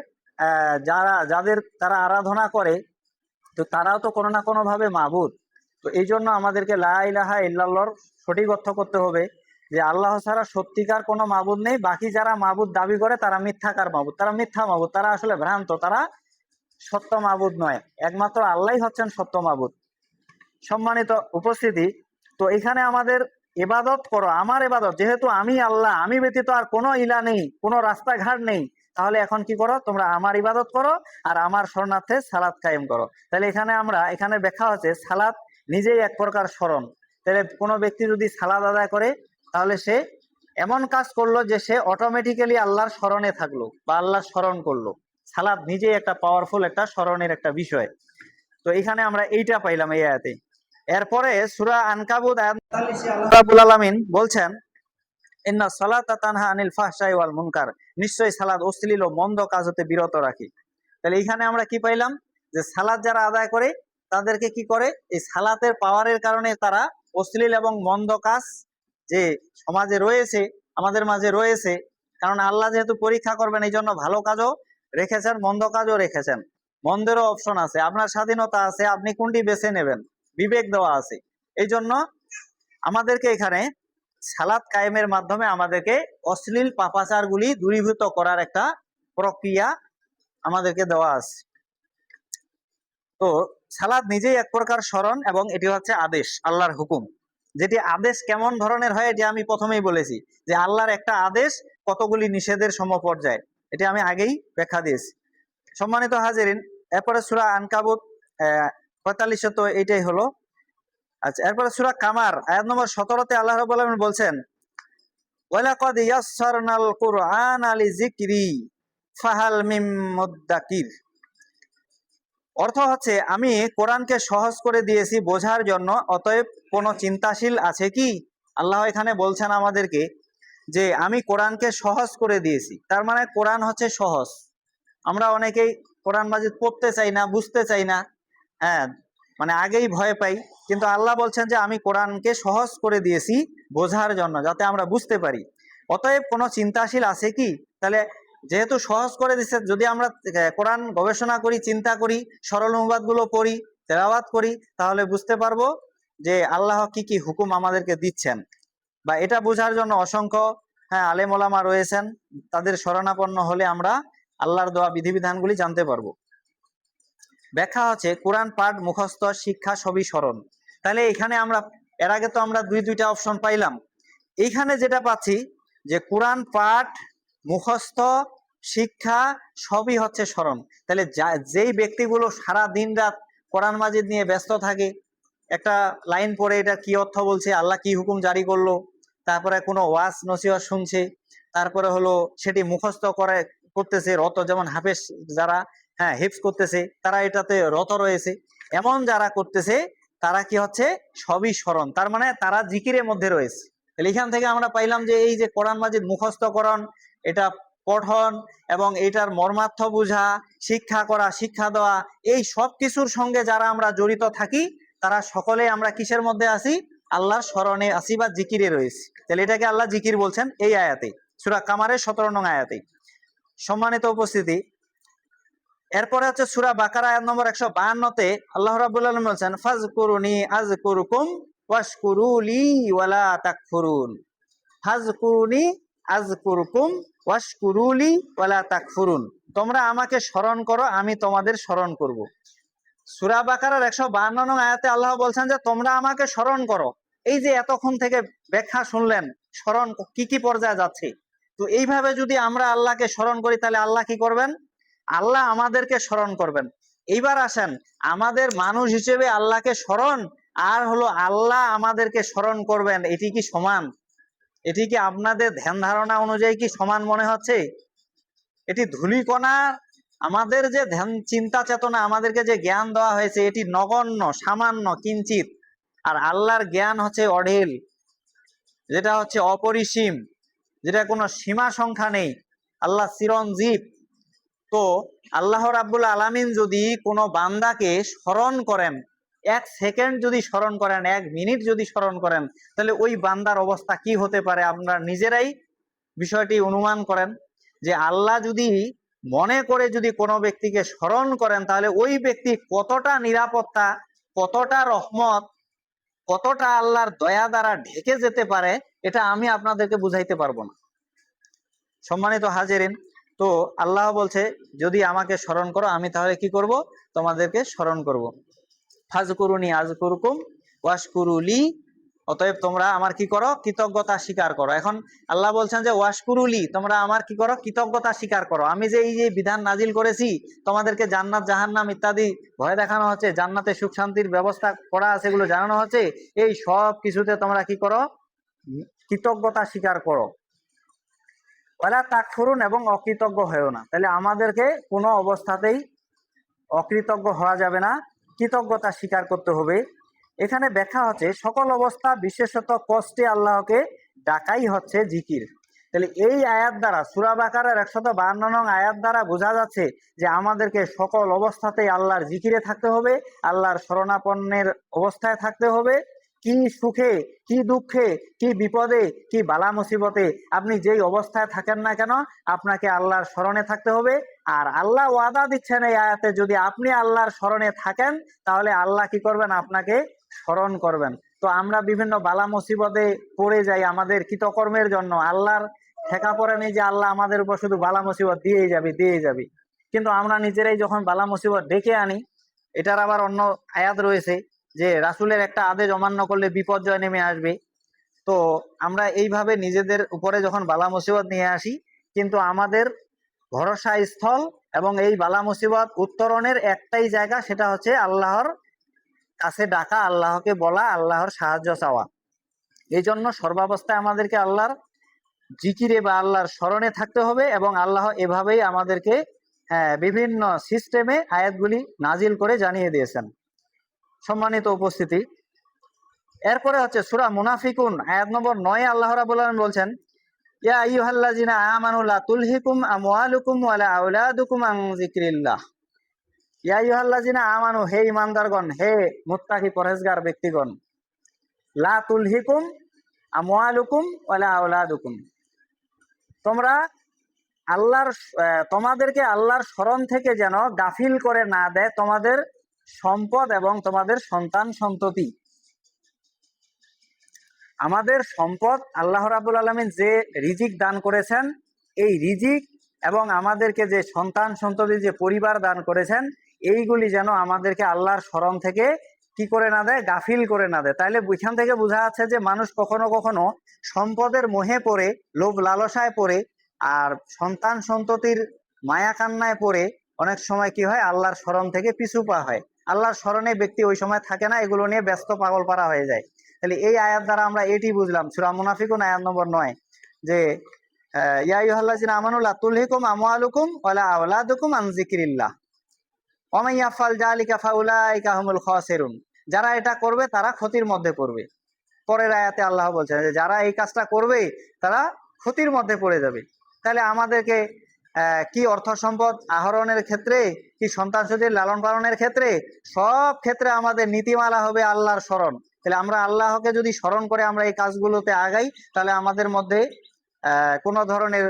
[SPEAKER 1] যাদের তারা আরাধনা করে, তো তারাও তো কোনো না কোনো ভাবে মাবুদ। তো এই জন্য আমাদেরকে লা ইলাহা ইল্লাল্লাহর সঠিক অর্থ করতে হবে যে আল্লাহ ছাড়া সত্যিকার কোনো মাবুদ নেই। বাকি যারা মাবুদ দাবি করে তারা মিথ্যাকার মাবুদ, তারা মিথ্যা মাবুদ, তারা আসলে ভ্রান্ত, তারা সত্য মাবুদ নয়। একমাত্র আল্লাহই হচ্ছেন সত্য মাবুদ। সম্মানিত উপস্থিতি, তো এখানে আমাদের ইবাদত করো, আমার ইবাদত, যেহেতু আমি আল্লাহ, আমি ব্যতীত আর কোনো ইলা নেই, কোনো রাস্তাঘাট নেই, তাহলে এখন কি করো, তোমরা আমার ইবাদত করো আর আমার শরণার্থে সালাত কায়েম করো। তাহলে এখানে ব্যাখ্যা হচ্ছে সালাত নিজেই এক প্রকার স্মরণ। তাহলে কোনো ব্যক্তি যদি সালাত আদায় করে, তাহলে সে এমন কাজ করলো যে সে অটোমেটিক্যালি আল্লাহর স্মরণে থাকলো বা আল্লাহর স্মরণ করলো। সালাত নিজেই একটা পাওয়ারফুল একটা স্মরণের একটা বিষয়। তো এখানে আমরা এইটা পাইলাম এই আয়াতে। এরপরে সূরা আনকাবুত আয়াত ৪৯ আল্লাহ রাব্বুল আলামিন বলছেন, ইন্না সালাতা তানহা আনিল ফাহশাই ওয়াল মুনকার, নিশ্চয়ই সালাত অশ্লীল ও মন্দ কাজ হতে বিরত রাখে। তাহলে এখানে আমরা কি পাইলাম, যে সালাত যারা আদায় করে তাদেরকে কি করে, এই সালাতের পাওয়ারের কারণে তারা অশ্লীল এবং মন্দ কাজ যে সমাজে রয়েছে, আমাদের মাঝে রয়েছে, কারণ আল্লাহ যেহেতু পরীক্ষা করবেন, এই জন্য ভালো কাজও রেখেছেন, মন্দ কাজও রেখেছেন, মন্দেরও অপশন আছে, আপনার স্বাধীনতা আছে, আপনি কোনটি বেছে নেবেন, বিবেক দেওয়া আছে। এই জন্য আমাদেরকে এখানে সালাত কায়েমের মাধ্যমে আমাদেরকে অশ্লীল পাপাচারগুলি দূরীভূত করার একটা প্রক্রিয়া আমাদেরকে দেওয়া আছে। তো সালাত নিজেই এক প্রকার স্মরণ এবং এটি হচ্ছে আদেশ, আল্লাহর হুকুম। যেটি আদেশ কেমন ধরনের হয় এটি আমি প্রথমেই বলেছি, যে আল্লাহর একটা আদেশ কতগুলি নিষেধের সমপর্যায়, এটি আমি আগেই ব্যাখ্যা দিয়েছি। সম্মানিত হাজিরিন, এরপরে সূরা আনকাবুত ৪৫, তো এইটাই হলো। আচ্ছা, এরপরে সূরা কামার আয়াত নম্বর ১৭-তে আল্লাহ রাব্বুল আলামিন বলছেন, ওয়ালাকাদ ইয়াসসারনাল কুরআনা লিযিকরি ফাহাল মিন মুদ্দাকির। অর্থ হচ্ছে, আমি কোরআনকে সহজ করে দিয়েছি বোঝার জন্য, অতএব কোনো চিন্তাশীল আছে কি। আল্লাহ এখানে বলছেন আমাদেরকে যে আমি কোরআনকে সহজ করে দিয়েছি, তার মানে কোরআন হচ্ছে সহজ। আমরা অনেকেই কোরআন মাজিদ পড়তে চাই না, বুঝতে চাই না, হ্যাঁ, মানে আগেই ভয় পাই। কিন্তু আল্লাহ বলছেন যে আমি কোরআনকে সহজ করে দিয়েছি বোঝার জন্য, যাতে আমরা বুঝতে পারি। অতএব কোনো চিন্তাশীল আছে কি। তাহলে যেহেতু সহজ করে দিচ্ছে, যদি আমরা কোরআন গবেষণা করি, চিন্তা করি, সরল অনুবাদগুলো পড়ি, তেলাওয়াত করি, তাহলে বুঝতে পারবো যে আল্লাহ কি কি হুকুম আমাদেরকে দিচ্ছেন। বা এটা বোঝার জন্য অসংখ্য আলেম ওলামা রয়েছেন, তাদের শরণাপন্ন হলে আমরা আল্লাহর দেওয়া বিধিবিধানগুলি জানতে পারবো। ব্যাখ্যা হচ্ছে, কোরআন পাঠ, মুখস্থ, শিক্ষা সবই স্মরণ। তাহলে এখানে আমরা এর আগে তো আমরা দুইটা অপশন পাইলাম, এইখানে যেটা পাচ্ছি যে কোরআন পাঠ, মুখস্থ, শিক্ষা সবই হচ্ছে স্মরণ। তাহলে যেই ব্যক্তিগুলো সারা দিন রাত কোরআন মাজিদ নিয়ে ব্যস্ত থাকে, একটা লাইন পড়ে এটা কি অর্থ বলছে, আল্লাহ কি হুকুম জারি করলো, তারপরে কোনো ওয়াজ নসিহত শুনছে, তারপরে হলো সেটি মুখস্থ করতেছে রত, যেমন হাফেজ যারা হিফজ করতেছে, তারা এটাতে রত রয়েছে, এমন যারা করতেছে তারা কি হচ্ছে, সবই স্মরণ, তার মানে তারা জিকিরের মধ্যে রয়েছে। এখান থেকে আমরা পাইলাম যে এই যে কোরআন মাজিদ মুখস্থকরণ, এটা পঠন এবং এটার মর্মার্থ বোঝা, শিক্ষা করা, শিক্ষা দেওয়া, এই সব কিছুর সঙ্গে যারা আমরা জড়িত থাকি, তারা সকলে আমরা কিসের মধ্যে আছি, আল্লাহর স্মরণে আছি বা জিকিরে রয়েছি। তাহলে এটাকে আল্লাহ জিকির বলছেন এই আয়াতে, সূরা কামারের ১৭ নং আয়াতে। সম্মানিত উপস্থিতি, এরপরে হচ্ছে সূরা বাকারা আয়াত নম্বর ১৫২-তে আল্লাহ রাব্বুল আলামিন বলেন, ফাজকুরুনি আযকুরুকুম ওয়াশকুরুলি ওয়ালা তাকফুরুন। ফাজকুরুনি আযকুরুকুম ওয়াশকুরুলি ওয়ালা তাকফুরুন। তোমরা আমাকে স্মরণ করো, আমি তোমাদের স্মরণ করব। সূরা বাকারার ১৫২ নং আয়াতে আল্লাহ বলছেন যে তোমরা আমাকে স্মরণ করো। এই যে এতক্ষণ থেকে ব্যাখ্যা শুনলেন, স্মরণ কি কি পর্যায়ে যাচ্ছে। তো এইভাবে যদি আমরা আল্লাহকে স্মরণ করি, তাহলে আল্লাহ কি করবেন, আল্লাহ আমাদেরকে স্মরণ করবেন। এইবার আসেন, আমাদের মানুষ হিসেবে আল্লাহকে স্মরণ আর হলো আল্লাহ আমাদেরকে স্মরণ করবেন, এটি কি সমান? এটি কি আপনাদের ধ্যান ধারণা অনুযায়ী কি সমান মনে হচ্ছে? এটি ধূলিকণা আমাদের যে ধ্যান চিন্তা চেতনা, আমাদেরকে যে জ্ঞান দেওয়া হয়েছে এটি নগণ্য, সামান্য, কিঞ্চিত। আর আল্লাহর জ্ঞান হচ্ছে অঢেল, যেটা হচ্ছে অপরিসীম, যেটা কোনো সীমা সংখ্যা নেই। আল্লাহ চিরঞ্জীব। তো আল্লাহ রাব্বুল আলামিন যদি কোনো বান্দাকে স্মরণ করেন, 1 সেকেন্ড যদি স্মরণ করেন, 1 মিনিট যদি স্মরণ করেন, তাহলে ওই বান্দার অবস্থা কি হতে পারে আপনারা নিজেরাই বিষয়টি অনুমান করেন। যে আল্লাহ যদি মনে করে যদি কোনো ব্যক্তিকে স্মরণ করেন, তাহলে ওই ব্যক্তি কতটা নিরাপত্তা, কতটা রহমত, কতটা আল্লাহর দয়া দ্বারা ঢেকে যেতে পারে, এটা আমি আপনাদেরকে বুঝাইতে পারবো না। সম্মানিত হাজিরিন, তো আল্লাহ বলছে যদি আমাকে স্মরণ করো আমি তাহলে কি করব, তোমাদেরকে স্মরণ করব। ফাজকুরুনি আজকুরকুম ওয়াশকুরুলি, অতএব তোমরা আমার কি করো, কৃতজ্ঞতা স্বীকার করো। এখন আল্লাহ বলছেন যে ওয়াশকুরুলি, তোমরা আমার কি করো, কৃতজ্ঞতা স্বীকার করো। আমি যে এই যে বিধান নাজিল করেছি, তোমাদেরকে জান্নাত জাহান্নাম ইত্যাদি ভয় দেখানো হচ্ছে, জান্নাতে সুখ শান্তির ব্যবস্থা করা আছে, এগুলো জানানো হচ্ছে, এই সব কিছুতে তোমরা কি করো, কৃতজ্ঞতা স্বীকার করো। ওয়ালা তাকফুরুন, এবং অকৃতজ্ঞ হয়েও না। তাহলে আমাদেরকে কোনো অবস্থাতেই অকৃতজ্ঞ হওয়া যাবে না, কৃতজ্ঞতা স্বীকার করতে হবে। এখানে ব্যাখ্যা হচ্ছে সকল অবস্থা বিশেষত কষ্টে আল্লাহকে ডাকাই হচ্ছে জিকির। তাহলে এই আয়াত দ্বারা, সূরা বাকারার 152 নং আয়াত দ্বারা বোঝা যাচ্ছে যে আমাদেরকে সকল অবস্থাতেই আল্লাহর জিকিরে থাকতে হবে, আল্লাহর শরণাপন্নের অবস্থায় থাকতে হবে। কি সুখে, কি দুঃখে, কি বিপদে, কি বালা মুসিবতে আপনি যেই অবস্থায় থাকেন না কেন, আপনাকে আল্লাহর স্মরণে থাকতে হবে। আর আল্লাহ ওয়াদা দিচ্ছেন এই আয়াতে, যদি আপনি আল্লাহর স্মরণে থাকেন তাহলে আল্লাহ কি করবেন, আপনাকে স্মরণ করবেন। তো আমরা বিভিন্ন বালা মুসিবতে পড়ে যাই আমাদের কৃতকর্মের জন্য, আল্লাহর ঠেকা পড়ে নেই যে আল্লাহ আমাদের উপর শুধু বালা মুসিবত দিয়েই যাবে দিয়েই যাবে। কিন্তু আমরা নিজেরাই যখন বালা মুসিবত ডেকে আনি, এটার আবার অন্য আয়াত রয়েছে যে রাসূলের একটা আদেশ অমান্য করলে বিপর্যয় নেমে আসবে। তো আমরা এইভাবে নিজেদের উপরে যখন বালা মুসিবত নিয়ে আসি, কিন্তু আমাদের ভরসা স্থল এবং এই বালা মুসিবত উত্তরণের একটাই জায়গা, সেটা হচ্ছে আল্লাহর কাছে ডাকা, আল্লাহকে বলা, আল্লাহর সাহায্য চাওয়া। এই জন্য সর্বাবস্থায় আমাদেরকে আল্লাহর জিকিরে বা আল্লাহর স্মরণে থাকতে হবে, এবং আল্লাহ এভাবেই আমাদেরকে বিভিন্ন সিস্টেমে আয়াতগুলি নাজিল করে জানিয়ে দিয়েছেন। সম্মানিত উপস্থিতি, এরপরে হচ্ছে সূরা মুনাফিকুন আয়াত নম্বর 9, আল্লাহ রাব্বুল আলামিন বলছেন, ইয়া আইয়ুহাল্লাযিনা আমানু লা তুলহিকুম আমওয়ালুকুম ওয়ালা আওলাদুকুম আন যিকরিল্লাহ। ইয়া আইয়ুহাল্লাযিনা আমানু, হে ঈমানদারগণ, হে মুত্তাকি পরহেজগার ব্যক্তিগণ, লা তুলহিকুম আমওয়ালুকুম ওয়ালা আওলাদুকুম, তোমরা আল্লাহর তোমাদেরকে আল্লাহর স্মরণ থেকে যেন গাফিল করে না দেয় তোমাদের সম্পদ এবং তোমাদের সন্তান সন্ততি। আমাদের সম্পদ, আল্লাহ রাব্বুল আলামিন যে রিজিক দান করেছেন, এই রিজিক এবং আমাদেরকে যে সন্তান সন্ততি, যে পরিবার দান করেছেন, এইগুলি যেন আমাদেরকে আল্লাহর স্মরণ থেকে কি করে না দেয়, গাফিল করে না দেয়। তাইলে এখান থেকে বোঝা যাচ্ছে যে মানুষ কখনো কখনো সম্পদের মোহে পড়ে, লোভ লালসায় পড়ে, আর সন্তান সন্ততির মায়া কান্নায় পড়ে অনেক সময় কি হয়, আল্লাহর স্মরণ থেকে পিছু পা হয়। আল্লাহর স্মরণে ব্যক্তি ওই সময় থাকে না, এগুলো নিয়ে ব্যস্ত পাগল পারা হয়ে যায়। তাহলে এই আয়াত দ্বারা আমরা এটি বুঝলাম, সূরা মুনাফিকুন আয়াত নম্বর 9, যে ইয়া আইয়ুহাল্লাযিনা আমানু লা তুলহিকুম আমওয়ালুকুম ওয়ালা আওলাদুকুম আন যিকরিল্লাহ ওয়া মান ইয়াফআল যালিকা ফাউলাইকা হুমুল খাসিরুন। যারা এটা করবে তারা ক্ষতির মধ্যে পড়বে। পরের আয়াতে আল্লাহ বলছেন যে যারা এই কাজটা করবে তারা ক্ষতির মধ্যে পড়ে যাবে। তাহলে আমাদেরকে কি অর্থ সম্পদ আহরণের ক্ষেত্রে, কি সন্তান সন্ততির লালন পালনের ক্ষেত্রে, সব ক্ষেত্রে আমাদের নীতিমালা হবে আল্লাহর স্মরণ। তাহলে আমরা আল্লাহকে যদি স্মরণ করে আমরা এই কাজগুলোতে আগাই, তাহলে আমাদের মধ্যে কোনো ধরনের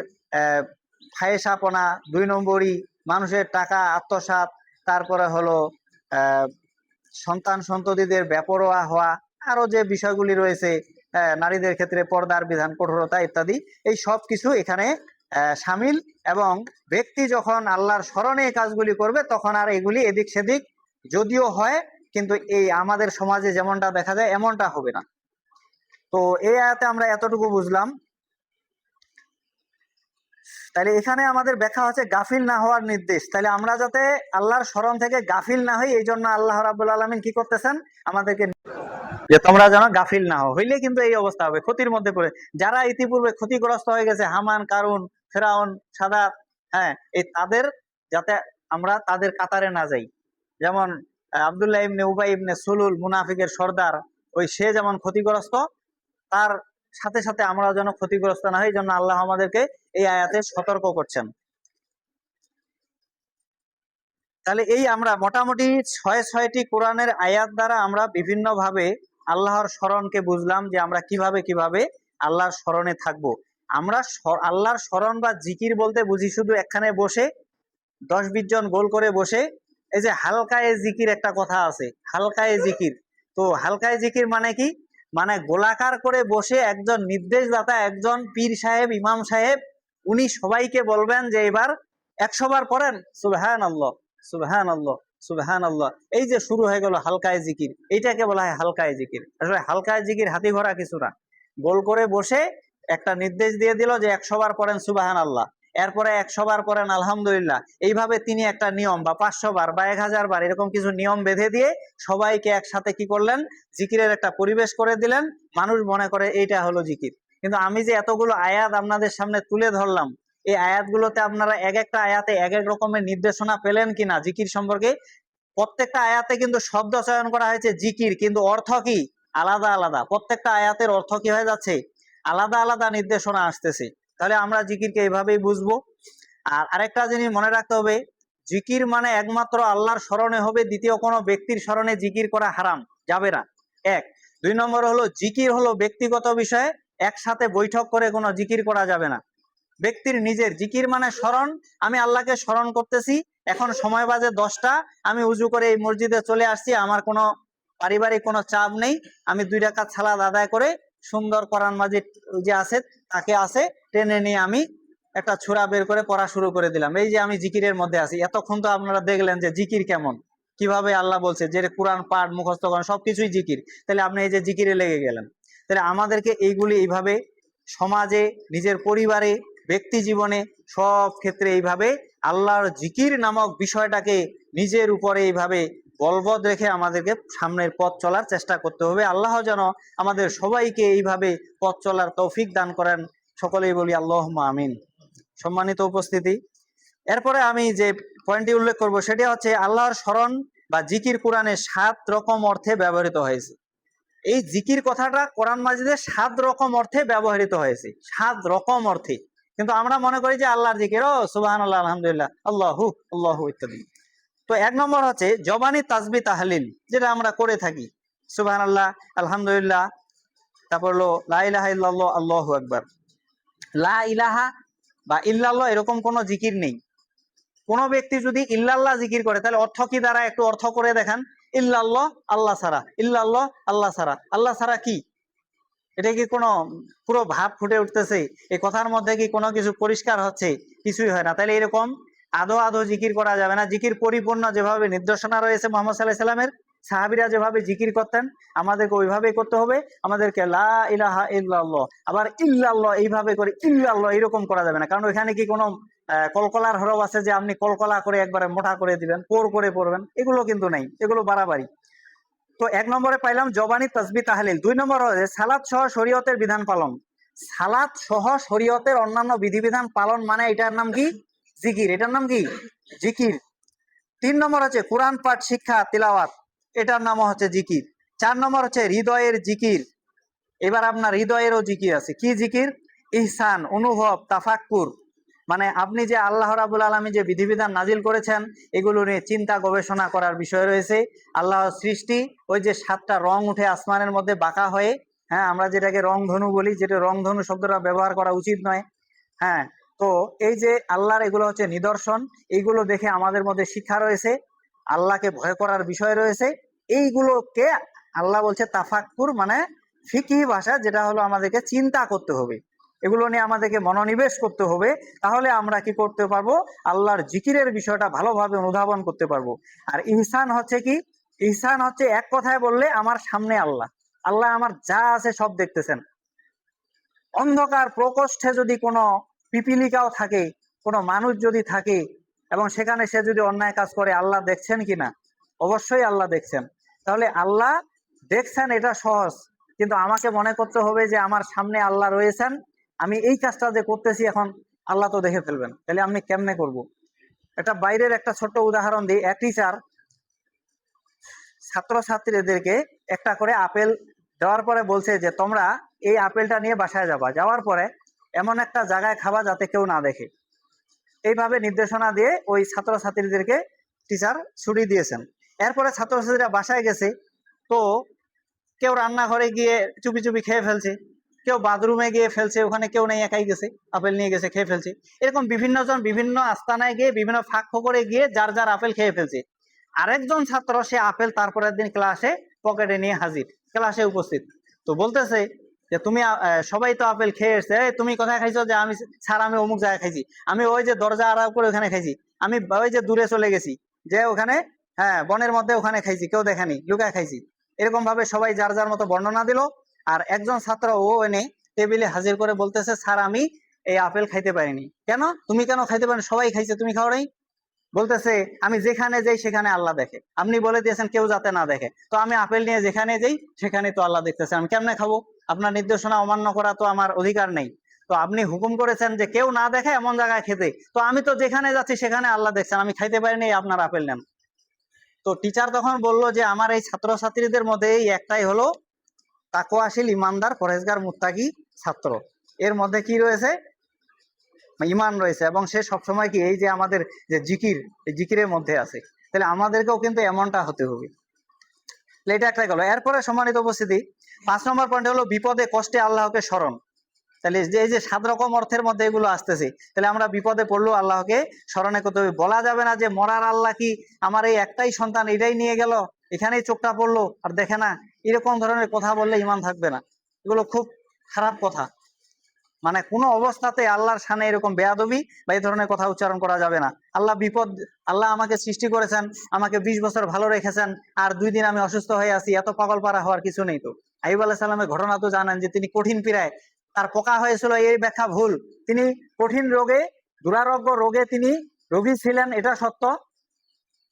[SPEAKER 1] ফায়েসাপনা, 2 নম্বরই, মানুষের টাকা আত্মসাৎ, তারপরে হলো সন্তান সন্ততিদের বেপরোয়া হওয়া, আরো যে বিষয়গুলি রয়েছে, নারীদের ক্ষেত্রে পর্দার বিধান, কঠোরতা ইত্যাদি, এই সব কিছু এখানে শামিল। এবং ব্যক্তি যখন আল্লাহর স্মরণে এই কাজগুলি করবে, তখন আর এগুলি এদিক সেদিক যদিও হয়, কিন্তু এই আমাদের সমাজে যেমনটা দেখা যায় এমনটা হবে না। তো এই আয়াতে আমরা এতটুকু বুঝলাম। তাহলে এখানে আমাদের ব্যাখ্যা হচ্ছে গাফিল না হওয়ার নির্দেশ। তাহলে আমরা যাতে আল্লাহর স্মরণ থেকে গাফিল না হই, এই জন্য আল্লাহ রাব্বুল আলামিন কি করতেছেন, আমাদেরকে যে তোমরা যেন গাফিল না হও। হইলে কিন্তু এই অবস্থা হবে, ক্ষতির মধ্যে পড়ে। যারা ইতিপূর্বে ক্ষতিগ্রস্ত হয়ে গেছে, হামান, কারুন, ফেরাউন, সাদাত, এই তাদের যাতে আমরা তাদের কাতারে না যাই। যেমন আব্দুল্লাহ ইবনে উবাই ইবনে সুলুল, মুনাফিকের সর্দার, ওই সে যেমন ক্ষতিগ্রস্ত, তার সাথে সাথে আমরা যেন ক্ষতিগ্রস্ত না হই, এই জন্য আল্লাহ আমাদেরকে এই আয়াতে সতর্ক করছেন। তাহলে এই আমরা মোটামুটি ৬টি কোরআনের আয়াত দ্বারা আমরা বিভিন্ন ভাবে আল্লাহর স্মরণকে বুঝলাম, যে আমরা কিভাবে কিভাবে আল্লাহর স্মরণে থাকবো। আমরা আল্লাহর স্মরণ বা জিকির বলতে বুঝি শুধু একখানে বসে ১০-২০ জন গোল করে বসে, এই যে হালকায়ে জিকির একটা কথা আছে, হালকায়ে জিকির। তো হালকায়ে জিকির মানে কি? মানে গোলাকার করে বসে একজন নির্দেশদাতা, একজন পীর সাহেব, ইমাম সাহেব, উনি সবাইকে বলবেন যে এবার ১০০ বার পড়েন সুবহানাল্লাহ, সুবহানাল্লাহ, সুবহানাল্লাহ। এই যে শুরু হয়ে গেল হালকায়ে জিকির, এইটাকে বলা হয় হালকায়ে জিকির। আসলে হালকায়ে জিকির হাতি ঘোড়া কিছু না। গোল করে বসে একটা নির্দেশ দিয়ে দিল যে ১০০ বার পড়েন সুবহানাল্লাহ, এরপরে ১০০ বার পড়েন আলহামদুলিল্লাহ। এইভাবে তিনি একটা নিয়ম, বা ৫০০ বার বা ১০০০ বার, এরকম কিছু নিয়ম বেঁধে দিয়ে সবাইকে একসাথে কি করলেন, জিকিরের একটা পরিবেশ করে দিলেন। মানুষ মনে করে এইটা হলো জিকির। কিন্তু আমি যে এতগুলো আয়াত আপনাদের সামনে তুলে ধরলাম, এই আয়াতগুলোতে আপনারা এক একটা আয়াতে এক এক রকমের নির্দেশনা পেলেন কিনা জিকির সম্পর্কে? প্রত্যেকটা আয়াতে কিন্তু শব্দ চয়ন করা হয়েছে জিকির, কিন্তু অর্থ কি? আলাদা আলাদা। প্রত্যেকটা আয়াতের অর্থ কি হয়ে যাচ্ছে? আলাদা আলাদা নির্দেশনা আসতেছে। তাহলে আমরা জিকিরকে এইভাবেই বুঝবো। আর আরেকটা জিনিস মনে রাখতে হবে, জিকির মানে একমাত্র আল্লাহর স্মরণে হবে, দ্বিতীয় কোনো ব্যক্তির স্মরণে জিকির করা হারাম, যাবে না। এক। ২ নম্বর হলো জিকির হলো ব্যক্তিগত বিষয়, একসাথে বৈঠক করে কোনো জিকির করা যাবে না। ব্যক্তির নিজের জিকির মানে স্মরণ, আমি আল্লাহকে স্মরণ করতেছি, এখন সময় বাজে 10টা, আমি উজু করে এই মসজিদে চলে আসছি, আমার কোনো পারিবারিক কোনো চাপ নেই, আমি 2 রাকাত সালাত আদায় করে সুন্দর কোরআন মাজিদ যে আছে তাকে আছে টেনে নিয়ে আমি একটা সূরা বের করে পড়া শুরু করে দিলাম, এই যে আমি জিকিরের মধ্যে আছি। এতক্ষণ তো আপনারা দেখলেন যে জিকির কেমন, কিভাবে আল্লাহ বলছে যে কোরআন পাঠ, মুখস্থ করেন, সবকিছুই জিকির। তাহলে আপনি এই যে জিকিরে লেগে গেলেন। তাহলে আমাদেরকে এইগুলি এইভাবে সমাজে, নিজের পরিবারে, ব্যক্তি জীবনে, সব ক্ষেত্রে এইভাবে আল্লাহর জিকির নামক বিষয়টাকে নিজের উপরে এইভাবে বলবৎ রেখে আমাদেরকে সামনের পথ চলার চেষ্টা করতে হবে। আল্লাহ যেন আমাদের সবাইকে এইভাবে পথ চলার তৌফিক দান করেন। সকলেই বলি আল্লাহুম্মা আমিন। সম্মানিত উপস্থিতি, এরপরে আমি যে পয়েন্টটি উল্লেখ করব সেটা হচ্ছে আল্লাহর স্মরণ বা জিকির কোরআনে 7 রকম অর্থে ব্যবহৃত হয়েছে। এই জিকির কথাটা কোরআন মাজিদে 7 রকম অর্থে ব্যবহৃত হয়েছে, 7 রকম অর্থে। কিন্তু আমরা মনে করি যে আল্লাহর জিকির, ও সুবহানাল্লাহ, আলহামদুলিল্লাহ, আল্লাহু আল্লাহু ইত্যাদি। তো 1 নম্বর হচ্ছে জবানি তাসবিহ তাহলিল, যেটা আমরা করে থাকি, সুবহানাল্লাহ, আলহামদুলিল্লাহ, তারপর হলো লা ইলাহা ইল্লাল্লাহ, আল্লাহু আকবার। লা ইলাহা বা ইল্লাল্লাহ এরকম কোনো জিকির নেই। কোন ব্যক্তি যদি ইল্লাল্লাহ জিকির করে, তাহলে অর্থ কি দ্বারা একটু অর্থ করে দেখান। ইল্লাল্লাহ, আল্লাহ ছাড়া, ইল্লাল্লাহ, আল্লাহ ছাড়া। আল্লাহ ছাড়া কি? এটা কি কোনো পুরো ভাব ফুটে উঠতেছে? এই কথার মধ্যে কি কোনো কিছু পরিষ্কার হচ্ছে? কিছুই হয় না। তাহলে এরকম আধো আধো জিকির করা যাবে না। জিকির পরিপূর্ণ যেভাবে নির্দেশনা রয়েছে মোহাম্মদ সাল্লাল্লাহু আলাইহি সাল্লামের, সাহাবীরা যেভাবে জিকির করতেন, আমাদেরকে ওইভাবেই করতে হবে। আমাদেরকে লা ইলাহা ইল্লাল্লাহ, আবার ইল্লাল্লাহ এইভাবে করে ইল্লাল্লাহ এরকম করা যাবে না। কারণ ওইখানে কি কোনো কলকলার হরফ আছে যে আপনি কলকলা করে একবারে মোটা করে দিবেন, পোর করে পড়বেন? এগুলো কিন্তু নেই, এগুলো বাড়াবাড়ি। তো 1 নম্বরে পাইলাম জবানি তাসবিহ তাহলিল। 2 নম্বর হচ্ছে সালাত সহ শরীয়তের বিধান পালন। সালাত সহ শরীয়তের অন্যান্য বিধিবিধান পালন মানে এটার নাম কি? জিকির। এটার নাম কি? জিকির। 3 নম্বর হচ্ছে কোরআন পাঠ, শিক্ষা, তিলাওয়াত, এটার নামও হচ্ছে জিকির। 4 নম্বর হচ্ছে হৃদয়ের জিকির। এবার আপনার হৃদয়েরও জিকির আছে। কি জিকির? ইহসান, অনুভব, তাফাক্কুর, মানে আপনি যে আল্লাহ রাব্বুল আলামিন যে বিধিবিধান নাজিল করেছেন, এগুলো নিয়ে চিন্তা গবেষণা করার বিষয় রয়েছে। আল্লাহর সৃষ্টি, ওই যে 7টা রং উঠে আসমানের মধ্যে বাঁকা হয়ে, হ্যাঁ, আমরা যেটাকে রংধনু বলি, যেটা রংধনু শব্দটা ব্যবহার করা উচিত নয়। হ্যাঁ, তো এই যে আল্লাহর এগুলো হচ্ছে নিদর্শন, এইগুলো দেখে আমাদের মধ্যে শিক্ষা রয়েছে, আল্লাহকে ভয় করার বিষয় রয়েছে। এইগুলোকে আল্লাহ বলছে তাফাক্কুর, মানে ফিকহি ভাষা, যেটা হলো আমাদেরকে চিন্তা করতে হবে, এগুলো নিয়ে আমাদেরকে মনোনিবেশ করতে হবে। তাহলে আমরা কি করতে পারবো? আল্লাহর জিকিরের বিষয়টা ভালোভাবে অনুধাবন করতে পারবো। আর ইহসান হচ্ছে কি? ইহসান হচ্ছে এক কথায় বললে আমার সামনে আল্লাহ, আল্লাহ আমার যা আছে সব দেখতেছেন। অন্ধকার প্রকোষ্ঠে যদি কোনো পিপিলিকাও থাকে, কোনো মানুষ যদি থাকে, এবং সেখানে সে যদি অন্যায় কাজ করে, আল্লাহ দেখছেন কিনা? অবশ্যই আল্লাহ দেখছেন। তাহলে আল্লাহ দেখছেন এটা সহজ, কিন্তু আমাকে মনে করতে হবে যে আমার সামনে আল্লাহ রয়েছেন, আমি এই কাজটা যে করতেছি এখন আল্লাহ তো দেখে ফেলবেন। তাহলে আমি কেমনে করব? একটা বাইরের একটা ছোট্ট উদাহরণ দিই। এক টিচার ছাত্রছাত্রীদেরকে একটা করে আপেল দেওয়ার পরে বলছে যে তোমরা এই আপেলটা নিয়ে বাসায় যাবা, যাওয়ার পরে এমন একটা জায়গায় খাবা যাতে কেউ না দেখে। এইভাবে নির্দেশনা দিয়ে ওই ছাত্রছাত্রীদেরকে টিচার ছুটি দিয়েছেন। এরপরে ছাত্রছাত্রীরা বাসায় গেছে, তো কেউ রান্নাঘরে গিয়ে চুপি চুপি খেয়ে ফেলছে, কেউ বাথরুমে গিয়ে ফেলছে, ওখানে কেউ নেই, একাই গেছে, আপেল নিয়ে গেছে, খেয়ে ফেলছে। এরকম বিভিন্ন জন বিভিন্ন আস্তানায় গিয়ে বিভিন্ন ফাঁক ফোকরে গিয়ে যার যার আপেল খেয়ে ফেলছে। আরেকজন ছাত্র সে আপেল তারপরের দিন ক্লাসে পকেটে নিয়ে হাজির, ক্লাসে উপস্থিত। তো বলতেছে যে তুমি সবাই তো আপেল খেয়ে এসছে, তুমি কোথায় খাইছো? যে আমি স্যার আমি অমুক জায়গায় খাইছি, আমি ওই যে দরজা আড়াল করে ওখানে খাইছি, আমি ওই যে দূরে চলে গেছি, যে ওখানে হ্যাঁ বনের মধ্যে ওখানে খাইছি, কেউ দেখেনি, লুকায় খাইছি। এরকম ভাবে সবাই যার যার মতো বর্ণনা দিল। আর একজন ছাত্র ও এনে টেবিলে হাজির করে বলতেছে স্যার আমি এই আপেল খাইতে পারিনি। কেন? তুমি কেন খাইতে পারেন? সবাই খাইছে, তুমি খাও নাই? বলতেছে আমি যেখানে যাই সেখানে আল্লাহ দেখে, আপনি বলে দিয়েছেন কেউ যাতে না দেখে, তো আমি আপেল নিয়ে যেখানে যাই সেখানে তো আল্লাহ দেখতেছে, আমি কেমনে খাবো? আপনার নির্দেশনা অমান্য করা তো আমার অধিকার নেই। তো আপনি হুকুম করেছেন যে কেউ না দেখে এমন জায়গায় খেতে, তো আমি তো যেখানে যাচ্ছি সেখানে আল্লাহ দেখছেন, আমি খাইতে পারিনি, আপনার আপেল নেন। তো টিচার তখন বলল যে আমার এই ছাত্রছাত্রীদের মধ্যে এই একটাই হলো তাকওয়াশীল, ইমানদার, পরহেজগার, মুত্তাকি ছাত্র। এর মধ্যে কি রয়েছে? ইমান রয়েছে, এবং সে সবসময় কি এই যে আমাদের যে জিকির, এই জিকিরের মধ্যে আছে। তাহলে আমাদেরকেও কিন্তু এমনটা হতে হবে। এটা একটা গেল। এরপরে সম্মানিত উপস্থিতি, 5 নম্বর পয়েন্ট হলো বিপদে কষ্টে আল্লাহকে স্মরণ। তাহলে এই যে 7 রকম অর্থের মধ্যে এগুলো আসতেছে, তাহলে আমরা বিপদে পড়লেও আল্লাহকে স্মরণে করতে হবে। বলা যাবে না যে মরার আল্লাহ কি আমার এই একটাই সন্তান এটাই নিয়ে গেল, এখানেই চোখটা পড়লো আর দেখে না, এরকম ধরনের কথা বললে ইমান থাকবে না। এগুলো খুব খারাপ কথা। মানে কোনো অবস্থাতে আল্লাহর সামনে এরকম বেয়াদবি বা এই ধরনের কথা উচ্চারণ করা যাবে না। আল্লাহ বিপদ, আল্লাহ আমাকে সৃষ্টি করেছেন, আমাকে 20 বছর ভালো রেখেছেন, আর 2 দিন আমি অসুস্থ হয়ে আছি, এত পাগল পারা হওয়ার কিছু নেই। তো আইয়ুব আলাইহিস সালামের ঘটনা তো জানেন যে তিনি কঠিন পীড়ায়, তার পোকা হয়েছিল, এই ব্যাখ্যা ভুল। তিনি কঠিন রোগে, দুরারোগ্য রোগে তিনি রোগী ছিলেন, এটা সত্য।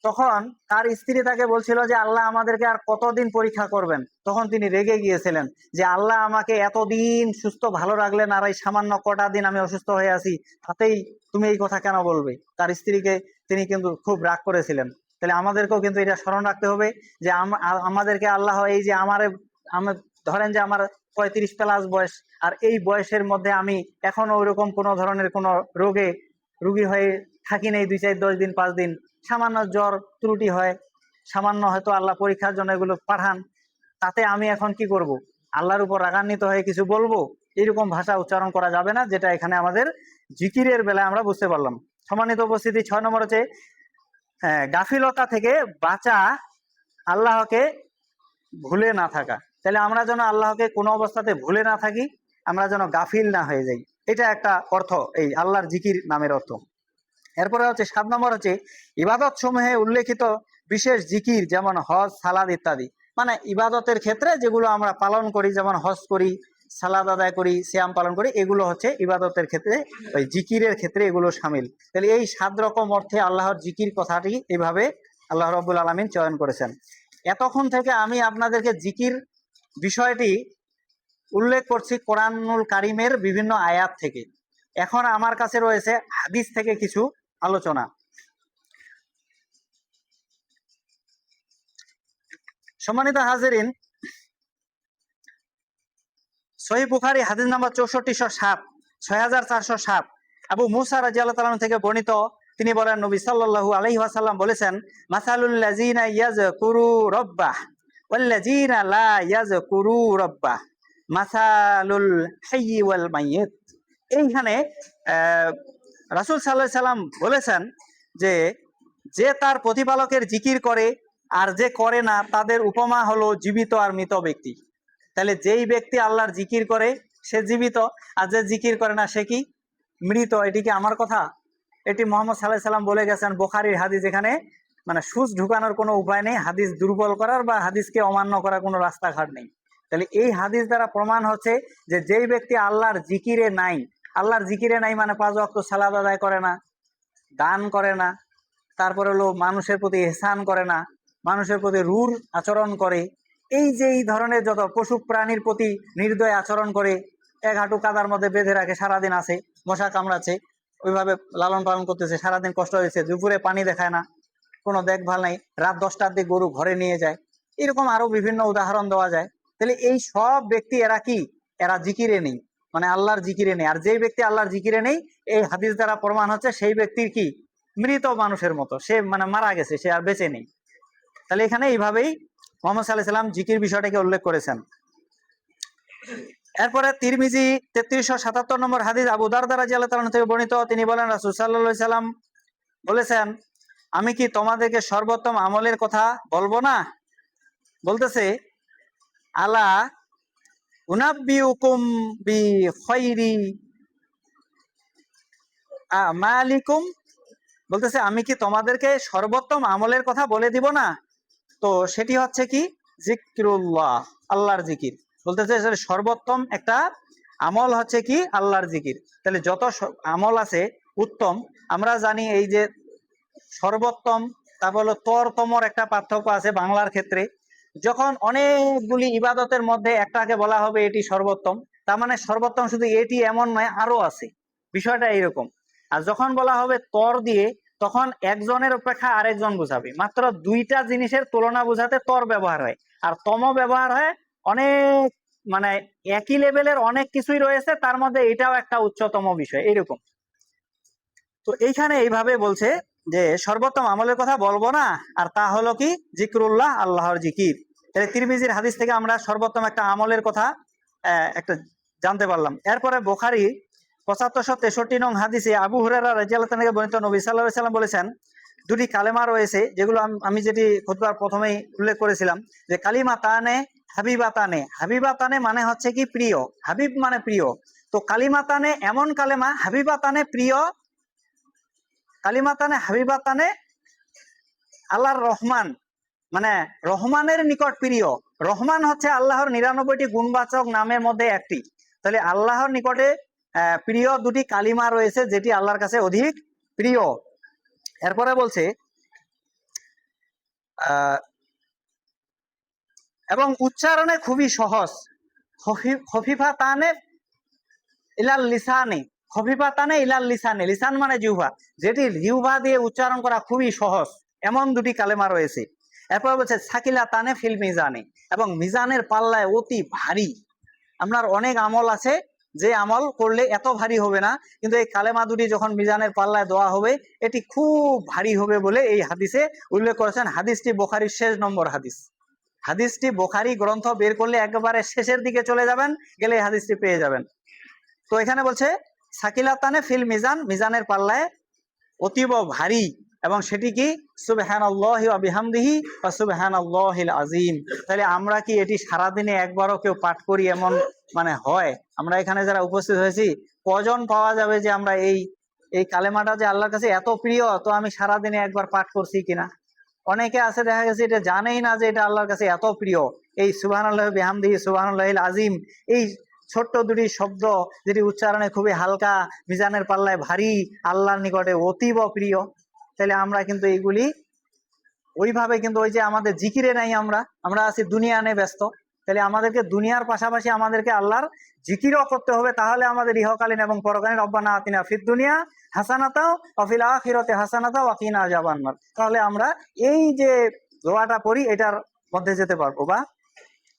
[SPEAKER 1] তখন তার স্ত্রী তাকে বলছিল যে আল্লাহ আমাদেরকে আর কতদিন পরীক্ষা করবেন। তখন তিনি রেগে গিয়েছিলেন যে আল্লাহ আমাকে এতদিন সুস্থ ভালো রাখলেন, আর এই সামান্য কটা দিন আমি অসুস্থ হয়ে আছি, তাতেই তুমি এই কথা কেন বলবে? তার স্ত্রীকে তিনি কিন্তু খুব রাগ করেছিলেন। তাহলে আমাদেরকেও কিন্তু এটা স্মরণ রাখতে হবে যে আমাদেরকে আল্লাহ এই যে আমার ধরেন যে আমার 35+ বয়স, আর এই বয়সের মধ্যে আমি এখনো ওইরকম কোনো ধরনের কোনো রোগে রুগী হয়ে থাকি নেই। 2, 4, 10 দিন, 5 দিন সামান্য জ্বর ত্রুটি হয়, সামান্য হয়তো আল্লাহ পরীক্ষার জন্য এগুলো পাঠান, তাতে আমি এখন কি করব? আল্লাহর উপর রাগান্বিত হয়ে কিছু বলবো? এরকম ভাষা উচ্চারণ করা যাবে না, যেটা এখানে আমাদের জিকিরের বেলায় আমরা বুঝতে পারলাম। সম্মানিত উপস্থিতি, 6 নম্বর হচ্ছে গাফিলতা থেকে বাঁচা, আল্লাহকে ভুলে না থাকা। তাহলে আমরা যেন আল্লাহকে কোনো অবস্থাতে ভুলে না থাকি, আমরা যেন গাফিল না হয়ে যাই। এটা একটা অর্থ এই আল্লাহর জিকির নামের অর্থ। এরপরে হচ্ছে 7 নম্বর হচ্ছে ইবাদত সমূহে উল্লেখিত বিশেষ জিকির, যেমন হজ, সালাদ ইত্যাদি। মানে ইবাদতের ক্ষেত্রে যেগুলো আমরা পালন করি, যেমন হজ করি, সালাদ আদায় করি, সিয়াম পালন করি, এগুলো হচ্ছে ইবাদতের ক্ষেত্রে, ওই জিকিরের ক্ষেত্রে এগুলো শামিল। তাহলে এই 7 রকম অর্থে আল্লাহর জিকির কথাটি এইভাবে আল্লাহ রাব্বুল আলামিন চয়ন করেছেন। এতক্ষণ থেকে আমি আপনাদেরকে জিকির বিষয়টি উল্লেখ করছি কোরআনুল কারিমের বিভিন্ন আয়াত থেকে। এখন আমার কাছে রয়েছে হাদিস থেকে কিছু আলোচনা। সম্মানিত হাজিরিন, সহিহ বুখারী হাদিস নাম্বার 6407, 6407, আবু মুসা রাদিয়াল্লাহু তাআলা থেকে বর্ণিত। তিনি বলেন, নবী সাল্লাল্লাহু আলাইহি ওয়াসাল্লাম বলেছেন, মাসালুল লাযিনা ইয়াযকুরু রাব্বাহ ওয়াল লাযিনা লা ইয়াযকুরু রাব্বাহ মাসালুল হাইয়্যি ওয়াল মাইয়িত। এইখানে রাসূল সাল্লাল্লাহু আলাইহি সাল্লাম বলেছেন যে যে তার প্রতিপালকের জিকির করে আর যে করে না, তাদের উপমা হলো জীবিত আর মৃত ব্যক্তি। তাহলে যেই ব্যক্তি আল্লাহর জিকির করে সে জীবিত, আর যে জিকির করে না সে কি? মৃত। এটি কি আমার কথা? এটি মুহাম্মদ সাল্লাল্লাহু আলাইহি সাল্লাম বলে গেছেন, বুখারীর হাদিস। এখানে মানে সুচ ঢুকানোর কোনো উপায় নেই, হাদিস দুর্বল করার বা হাদিসকে অমান্য করার কোনো রাস্তাঘাট নেই। তাহলে এই হাদিস দ্বারা প্রমাণ হচ্ছে যে যেই ব্যক্তি আল্লাহর জিকিরে নাই, আল্লাহর জিকিরে নাই মানে 5 ওয়াক্ত সালাত আদায় করে না, দান করে না, তারপরে হলো মানুষের প্রতি ইহসান করে না, মানুষের প্রতি রূঢ় আচরণ করে, এই যে এই ধরনের যত পশু প্রাণীর প্রতি নির্দয় আচরণ করে, এক হাঁটু কাদার মধ্যে বেঁধে রাখে, সারাদিন আছে, মশা কামড়াচ্ছে, ওইভাবে লালন পালন করতেছে, সারাদিন কষ্ট হয়েছে, দুপুরে পানি দেখায় না, কোনো দেখভাল নাই, রাত 10টার দিকে গরু ঘরে নিয়ে যায়, এরকম আরো বিভিন্ন উদাহরণ দেওয়া যায়। তাহলে এই সব ব্যক্তি এরা কি, এরা জিকিরে নেই, মানে আল্লাহর জিকিরে নেই। আর যেই ব্যক্তি আল্লাহর জিকিরে নেই, এই হাদিস দ্বারা প্রমাণ হচ্ছে সেই ব্যক্তির কি মৃত মানুষের মতো, সে মানে মারা গেছে, সে আর বেঁচে নেই। তাহলে এখানে এইভাবেই মোহাম্মদ সাল্লাল্লাহু আলাইহি সাল্লাম জিকির বিষয়টাকে উল্লেখ করেছেন। এরপরে তিরমিজি 3377 নম্বর হাদিস, আবু দারদা রাদিয়াল্লাহু তাআলা থেকে বর্ণিত, তিনি বলেন রাসূল সাল্লাল্লাহু আলাইহি সাল্লাম বলেছেন, আমি কি তোমাদেরকে সর্বোত্তম আমলের কথা বলবো না? বলতেছে, আলা উনাব্বিউকুম বি খায়রি আমালিকুম, বলতেছে আমি কি তোমাদেরকে সর্বোত্তম আমলের কথা বলে দিব না? তো সেটি হচ্ছে কি, জিক্রুল্লাহ, আল্লাহর জিকির। বলতেছে সর্বোত্তম একটা আমল হচ্ছে কি আল্লাহর জিকির। তাহলে যত আমল আছে উত্তম, আমরা জানি এই যে সর্বোত্তম, তারপর হলো তরতমর একটা পার্থক্য আছে বাংলার ক্ষেত্রে। যখন অনেকগুলি ইবাদতের মধ্যে একটাকে বলা হবে এটি সর্বোত্তম, তার মানে সর্বোত্তম শুধু এটি এমন নয়, আরো আছে, বিষয়টা এইরকম। আর যখন বলা হবে তর দিয়ে, তখন একজনের অপেক্ষা আরেকজন বোঝাবে, মাত্র দুইটা জিনিসের তুলনা বোঝাতে তর ব্যবহার হয়। আর তম ব্যবহার হয় অনেক, মানে একই লেভেলের অনেক কিছুই রয়েছে, তার মধ্যে এটাও একটা উচ্চতম বিষয়, এরকম। তো এইখানে এইভাবে বলছে যে সর্বোত্তম আমলের কথা বলবো না, আর তা হলো কি জিক্রুল্লাহ, আল্লাহর জিকির। তাহলে তিরমিজির হাদিস থেকে আমরা সর্বোত্তম একটা আমলের কথা একটা জানতে পারলাম। এরপরে বুখারী ৭৫63 নং হাদিসে আবু হুরায়রা রাদিয়াল্লাহু তাআলা থেকে বর্ণিত, নবী সাল্লাল্লাহু আলাইহি সাল্লাম বলেছেন, দুটি কালেমা রয়েছে যেগুলো আমি যেটি খুতবার প্রথমেই উল্লেখ করেছিলাম, যে কালিমা তানে হাবিবাতানে। হাবিবাতানে মানে হচ্ছে কি প্রিয়, হাবিব মানে প্রিয়। তো কালিমাতানে এমন কালেমা, হাবিবাতানে প্রিয়, কালিমাতানে হাবিবাতানে আল্লাহর রহমান, মানে রহমানের নিকট প্রিয়। রহমান হচ্ছে আল্লাহর 99টি গুণবাচক নামের মধ্যে একটি। তাহলে আল্লাহর নিকটে প্রিয় দুটি কালিমা রয়েছে যেটি আল্লাহর কাছে অধিক প্রিয়। এরপরে বলছে এবং উচ্চারণে খুবই সহজ, খফিফা তানে ইলাল লিসানে, খফিফা তানে ইলাল লিসানে, লিসান মানে জিহ্বা, যেটি জিহ্বা দিয়ে উচ্চারণ করা খুবই সহজ, এমন দুটি কালেমা রয়েছে। এরপর বলছে সাকিলা তানে ফিল মিজানে, এবং মিজানের পাল্লায় অতি ভারী। আপনার অনেক আমল আছে যে আমল করলে এত ভারী হবে না, কিন্তু এই কালেমা দুটি যখন মিজানের পাল্লায় দেওয়া হবে এটি খুব ভারী হবে বলে এই হাদিসে উল্লেখ করেছেন। হাদিসটি বুখারীর শেষ নম্বর হাদিস। হাদিসটি বুখারী গ্রন্থ বের করলে একেবারে শেষের দিকে চলে যাবেন, গেলে এই হাদিসটি পেয়ে যাবেন। তো এখানে বলছে সাকিলাতানে ফিল মিজান, মিজানের পাল্লায় অতীব ভারী, এবং সেটি কি সুবহানাল্লাহি ওয়া বিহামদিহি ওয়া সুবহানাল্লাহিল আযীম। তাহলে আমরা কি এটি সারাদিনে একবারও কেউ পাঠ করি এমন মানে হয়? আমরা এখানে যারা উপস্থিত হয়েছি কজন পাওয়া যাবে যে আমরা এই এই কালেমাটা যে আল্লাহর কাছে এত প্রিয়, তো আমি সারাদিনে একবার পাঠ করছি কিনা? অনেকে আছে দেখা গেছে এটা জানেই না যে এটা আল্লাহর কাছে এত প্রিয়। এই সুবহানাল্লাহি ওয়া বিহামদিহি সুবহানাল্লাহিল আযীম, এই ছোট্ট দুটি শব্দ যেটি উচ্চারণে খুবই হালকা, মিজানের পাল্লায় ভারী, আল্লাহর নিকটে অতীব প্রিয়। তাহলে আমরা কিন্তু এইগুলি ওইভাবে কিন্তু ওই যে আমাদের জিকিরে নাই, আমরা আছি দুনিয়া নিয়ে ব্যস্ত। তাহলে আমাদেরকে দুনিয়ার পাশাপাশি আমাদেরকে আল্লাহর জিকিরও করতে হবে, তাহলে আমাদের ইহকালীন এবং পরকালীন রব্বানা আতিনা ফিদ দুনিয়া হাসানাতাও ওয়া ফিল আখিরাতি হাসানাতাও ওয়া কিনা আযাবান্নার, তাহলে আমরা এই যে দোয়াটা পড়ি এটার মধ্যে যেতে পারবো, বা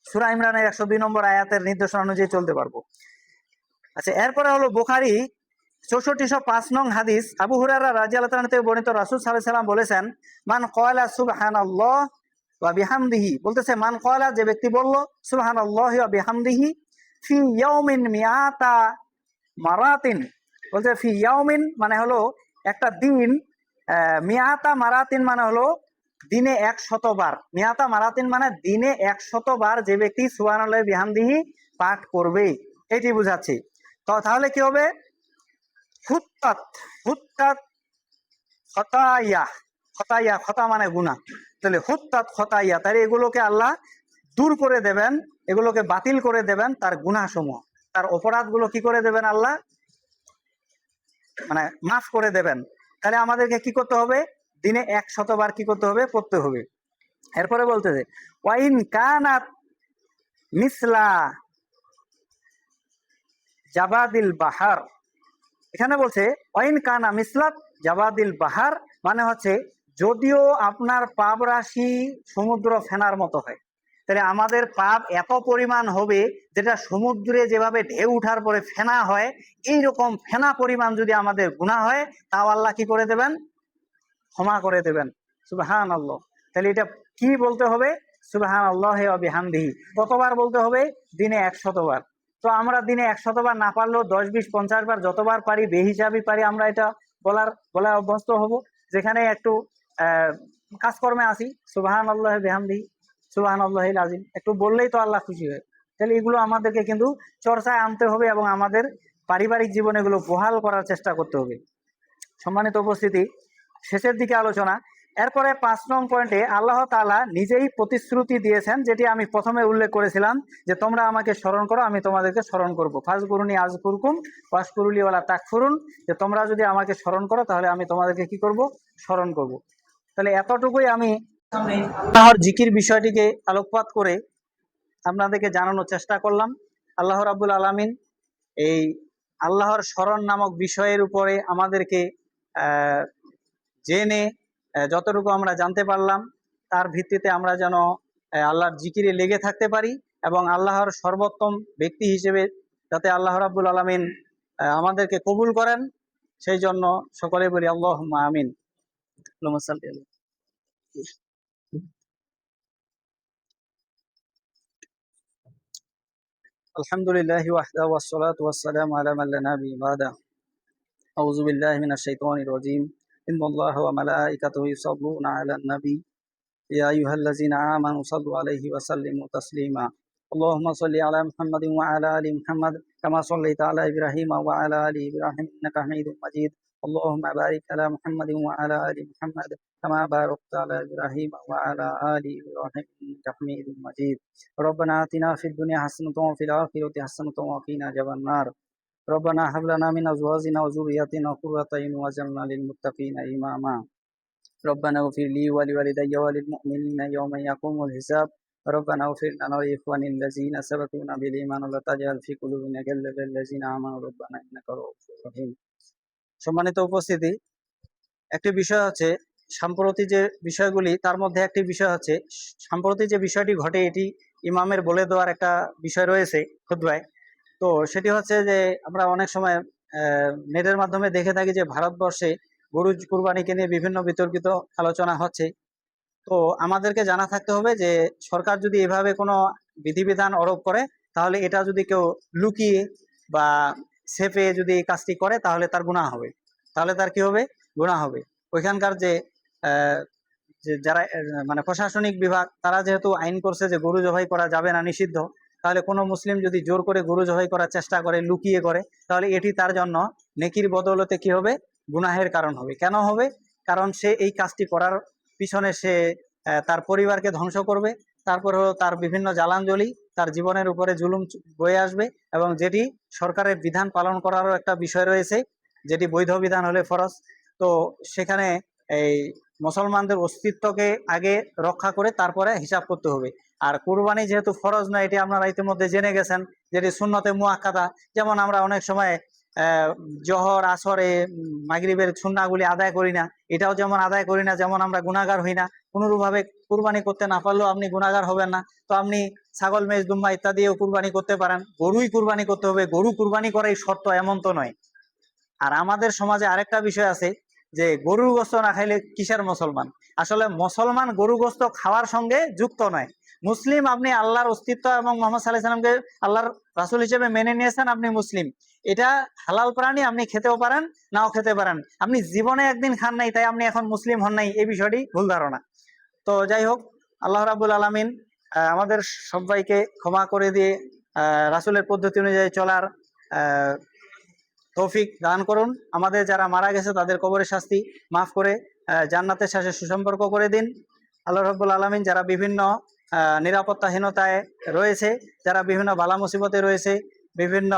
[SPEAKER 1] সূরা ইমরানের 102 নম্বর আয়াতের নির্দেশনা অনুযায়ী চলতে পারবো। আচ্ছা, এরপরে হলো বুখারী 6405 নং হাদিস, আবু হুরায়রা রাদিয়াল্লাহু তাআলা থেকে বর্ণিত, রাসূল সাল্লাল্লাহু আলাইহি সাল্লাম বলেছেন, মান ক্বালা সুবহানাল্লাহ ওয়া বিহামদিহি, বলতেছে মান ক্বালা, যে ব্যক্তি বলল সুবহানাল্লাহি ওয়া বিহামদিহি ফি ইয়াউমিন মিআতা মারাতিন, বলতে ফি ইয়াউমিন মানে হলো একটা দিন, মিআতা মারাতিন মানে হলো দিনে 100 বার, মিআতা মারাতিন মানে দিনে 100 বার যে ব্যক্তি সুবহানাল্লাহি ওয়া বিহামদিহি পাঠ করবে, এটি বোঝাচ্ছে। তো তাহলে কি হবে? হুত্তাত, হুত্তাত খতায়া, খতায়া, খতা মানে গুনাহ, তাহলে হুত্তাত খতায়া, তাহলে এগুলোকে আল্লাহ দূর করে দেবেন, এগুলোকে বাতিল করে দেবেন, তার গুনাহ সমূহ, তার অপরাধগুলো কি করে দেবেন আল্লাহ, মানে মাফ করে দেবেন। তাহলে আমাদেরকে কি করতে হবে? দিনে 100 বার কি করতে হবে? পড়তে হবে। এরপরে বলতেছে ওয়াইন কানাত মিসলা জাবাদিল বাহার, এখানে বলছে ওয়াইন কানা মিসলাত জাবাদিল বাহার, মানে হচ্ছে যদিও আপনার পাপ রাশি সমুদ্র ফেনার মতো হয়, তাহলে আমাদের পাপ এত পরিমাণ হবে যেটা সমুদ্রে যেভাবে ঢেউ উঠার পরে ফেনা হয়, এইরকম ফেনা পরিমাণ যদি আমাদের গুনাহ হয়, তাও আল্লাহ কি করে দেবেন? ক্ষমা করে দেবেন। সুবহানাল্লাহ। তাহলে এটা কি বলতে হবে? সুবহানাল্লাহি ওয়া বিহামদিহি। কতবার বলতে হবে? দিনে 100 বার। তো আমরা দিনে 100 বার না পারলেও 10, 20, 50 বার যতবার পারি, বেহিসাবি পারি, আমরা এটা বলার অভ্যস্ত হব। যেখানে একটু কাজকর্মে আসি, সুবহানাল্লাহি বিহামদিহি, সুবহানাল্লাহিল আযীম, একটু বললেই তো আল্লাহ খুশি হয়। তাহলে এগুলো আমাদেরকে কিন্তু চর্চায় আনতে হবে এবং আমাদের পারিবারিক জীবনে এগুলো বহাল করার চেষ্টা করতে হবে। সম্মানিত উপস্থিতি, শেষের দিকে আলোচনা। এরপরে 5 নং পয়েন্টে আল্লাহ তাআলা নিজেই প্রতিশ্রুতি দিয়েছেন, যেটি আমি প্রথমে উল্লেখ করেছিলাম, যে তোমরা আমাকে স্মরণ করো, আমি তোমাদেরকে স্মরণ করবো। ফাজকুরুনি আযকুরকুম ওয়াশকুরুলি ওয়ালা তাকফুরুন, যে তোমরা যদি আমাকে স্মরণ করো তাহলে আমি তোমাদেরকে কি করব? স্মরণ করব। তাহলে এতটুকুই আমি আল্লাহর জিকির বিষয়টিকে আলোকপাত করে আপনাদেরকে জানানোর চেষ্টা করলাম। আল্লাহ রাব্বুল আলামিন এই আল্লাহর স্মরণ নামক বিষয়ের উপরে আমাদেরকে জেনে যতটুকু আমরা জানতে পারলাম, তার ভিত্তিতে আমরা যেন আল্লাহর জিকিরে লেগে থাকতে পারি এবং আল্লাহর সর্বোত্তম ব্যক্তি হিসেবে যাতে আল্লাহ রাব্বুল আলামিন আমাদেরকে কবুল করেন, সেই জন্য সকলে বলি আল্লাহুম্মা আমিন। আল্লাহুম্মা সাল্লি আলাইহি। আলহামদুলিল্লাহি ওয়াহদাহু ওয়াসসালাতু ওয়াসসালামু আলা মান লা নাবিয়্যা বা'দা। আউযু বিল্লাহি মিনাশ শাইতানির রাজীম। ইন্নাল্লাহা ওয়া মালাইকাতাহু ইউসাল্লুনা আলান নাবী ইয়া আইয়ুহাল্লাযীনা আমানু সাল্লু আলাইহি ওয়া সাল্লিমু তাসলিমা। আল্লাহুম্মা সাল্লি আলা মুহাম্মাদিন ওয়া আলা আলি মুহাম্মাদ কামা সাল্লাইতা আলা ইব্রাহিম ওয়া আলা আলি ইব্রাহিম ইন্নাকা হামিদুম মাজিদ। আল্লাহুম্মা বারিক আলা মুহাম্মাদিন ওয়া আলা আলি মুহাম্মাদ কামা বারাকতা আলা ইব্রাহিম ওয়া আলা আলি ইব্রাহিম ইন্নাকা হামিদুম মাজিদ। রব্বানা আতিনা ফিদ দুনিয়া হাসানাতাও ওয়া ফিল আখিরাতি হাসানাতাও ওয়া কিনা আযাবান নার। রব্বানা হাব লানা মিন আজওয়াজিনা ওয়া যুররিয়্যাতিনা কুররাতা আ'ইউন ওয়াজ'আলনা লিল মুত্তাকিনা ইমামা। ربنا اغفر لي ولوالدي وللمؤمنين يوم يقوم الحساب. ربنا اغفر لنا ولإخواننا الذين سبقونا بالإيمان ولا تجعل في قلوبنا غلا للذين آمنوا ربنا إنك رؤوف رحيم. সম্মানিত উপস্থিতি, একটি বিষয় হচ্ছে সম্প্রতি যে বিষয়গুলি, তার মধ্যে একটি বিষয় হচ্ছে সম্প্রতি যে বিষয়টি ঘটে, এটি ইমামের বলে দেওয়ার একটা বিষয় রয়েছে খুতবায়। তো সেটি হচ্ছে যে আমরা অনেক সময় নেটের মাধ্যমে দেখে থাকি যে ভারতবর্ষে গরু কুরবানিকে নিয়ে বিভিন্ন বিতর্কিত আলোচনা হচ্ছে। তো আমাদেরকে জানা থাকতে হবে যে সরকার যদি এভাবে কোনো বিধিবিধান আরোপ করে, তাহলে এটা যদি কেউ লুকিয়ে বা ছেপে যদি এই কাজটি করে, তাহলে তার গুনাহ হবে। তাহলে তার কি হবে? গুনাহ হবে। ওইখানকার যে যারা মানে প্রশাসনিক বিভাগ, তারা যেহেতু আইন করছে যে গরু জবাই করা যাবে না, নিষিদ্ধ, তাহলে কোনো মুসলিম যদি জোর করে গরু জবাই করার চেষ্টা করে, লুকিয়ে করে, তাহলে এটি তার জন্য নেকির বদৌলতে কি হবে? গুনাহের কারণ হবে। কেন হবে? কারণ সে এই কাজটি করার পিছনে সে তার পরিবারকে ধ্বংস করবে, তারপর হলো তার বিভিন্ন জ্বালাঞ্জলি, তার জীবনের উপরে জুলুম বয়ে আসবে, এবং যেটি সরকারের বিধান পালন করারও একটা বিষয় রয়েছে, যেটি বৈধ বিধান হলে ফরজ। তো সেখানে এই মুসলমানদের অস্তিত্বকে আগে রক্ষা করে তারপরে হিসাব করতে হবে। আর কুরবানি যেহেতু ফরজ নয়, এটি আপনারা ইতিমধ্যে জেনে গেছেন, যেটি সুন্নতে মুআক্কাদা। যেমন আমরা অনেক সময় জোহর আসরে মাগরিবের সুন্নাহগুলি আদায় করি না, এটাও যেমন আদায় করি না, যেমন আমরা গুনাহগার হই না। কোনোভাবে কুরবানি করতে না পারলেও আপনি গুনাহগার হবেন না। তো আপনি ছাগল, মেষ, দুম্বা ইত্যাদিও কুরবানি করতে পারেন। গরুই কুরবানি করতে হবে, গরু কুরবানি করাই শর্ত এমন তো নয়। আর আমাদের সমাজে আরেকটা বিষয় আছে যে গরুর গোস্ত না খাইলে কিসের মুসলমান? আসলে মুসলমান গরু গোস্ত খাওয়ার সঙ্গে যুক্ত নয়। মুসলিম, আপনি আল্লাহর অস্তিত্ব এবং মোহাম্মদ সাল্লাল্লাহু আলাইহি সাল্লামকে আল্লাহর রাসূল হিসেবে মেনে নিয়েছেন, আপনি মুসলিম। এটা হালাল প্রাণী, আপনি খেতেও পারেন, নাও খেতে পারেন। আপনি জীবনে একদিন খান নাই, তাই আপনি এখন মুসলিম হন নাই, এই বিষয়টি ভুল ধারণা। তো যাই হোক, আল্লাহ রাব্বুল আলামিন আমাদের সবাইকে ক্ষমা করে দিয়ে রাসূলের পদ্ধতি অনুযায়ী চলার তৌফিক দান করুন। আমাদের যারা মারা গেছে তাদের কবরের শাস্তি মাফ করে জান্নাতের সাথে সুসম্পর্ক করে দিন। আল্লাহ রাব্বুল আলামিন যারা বিভিন্ন নিরাপত্তাহীনতায় রয়েছে, যারা বিভিন্ন বালা মুসিবতে রয়েছে, বিভিন্ন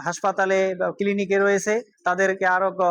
[SPEAKER 1] হাসপাতালে বা ক্লিনিকে রয়েছে, তাদেরকে আরোগ্য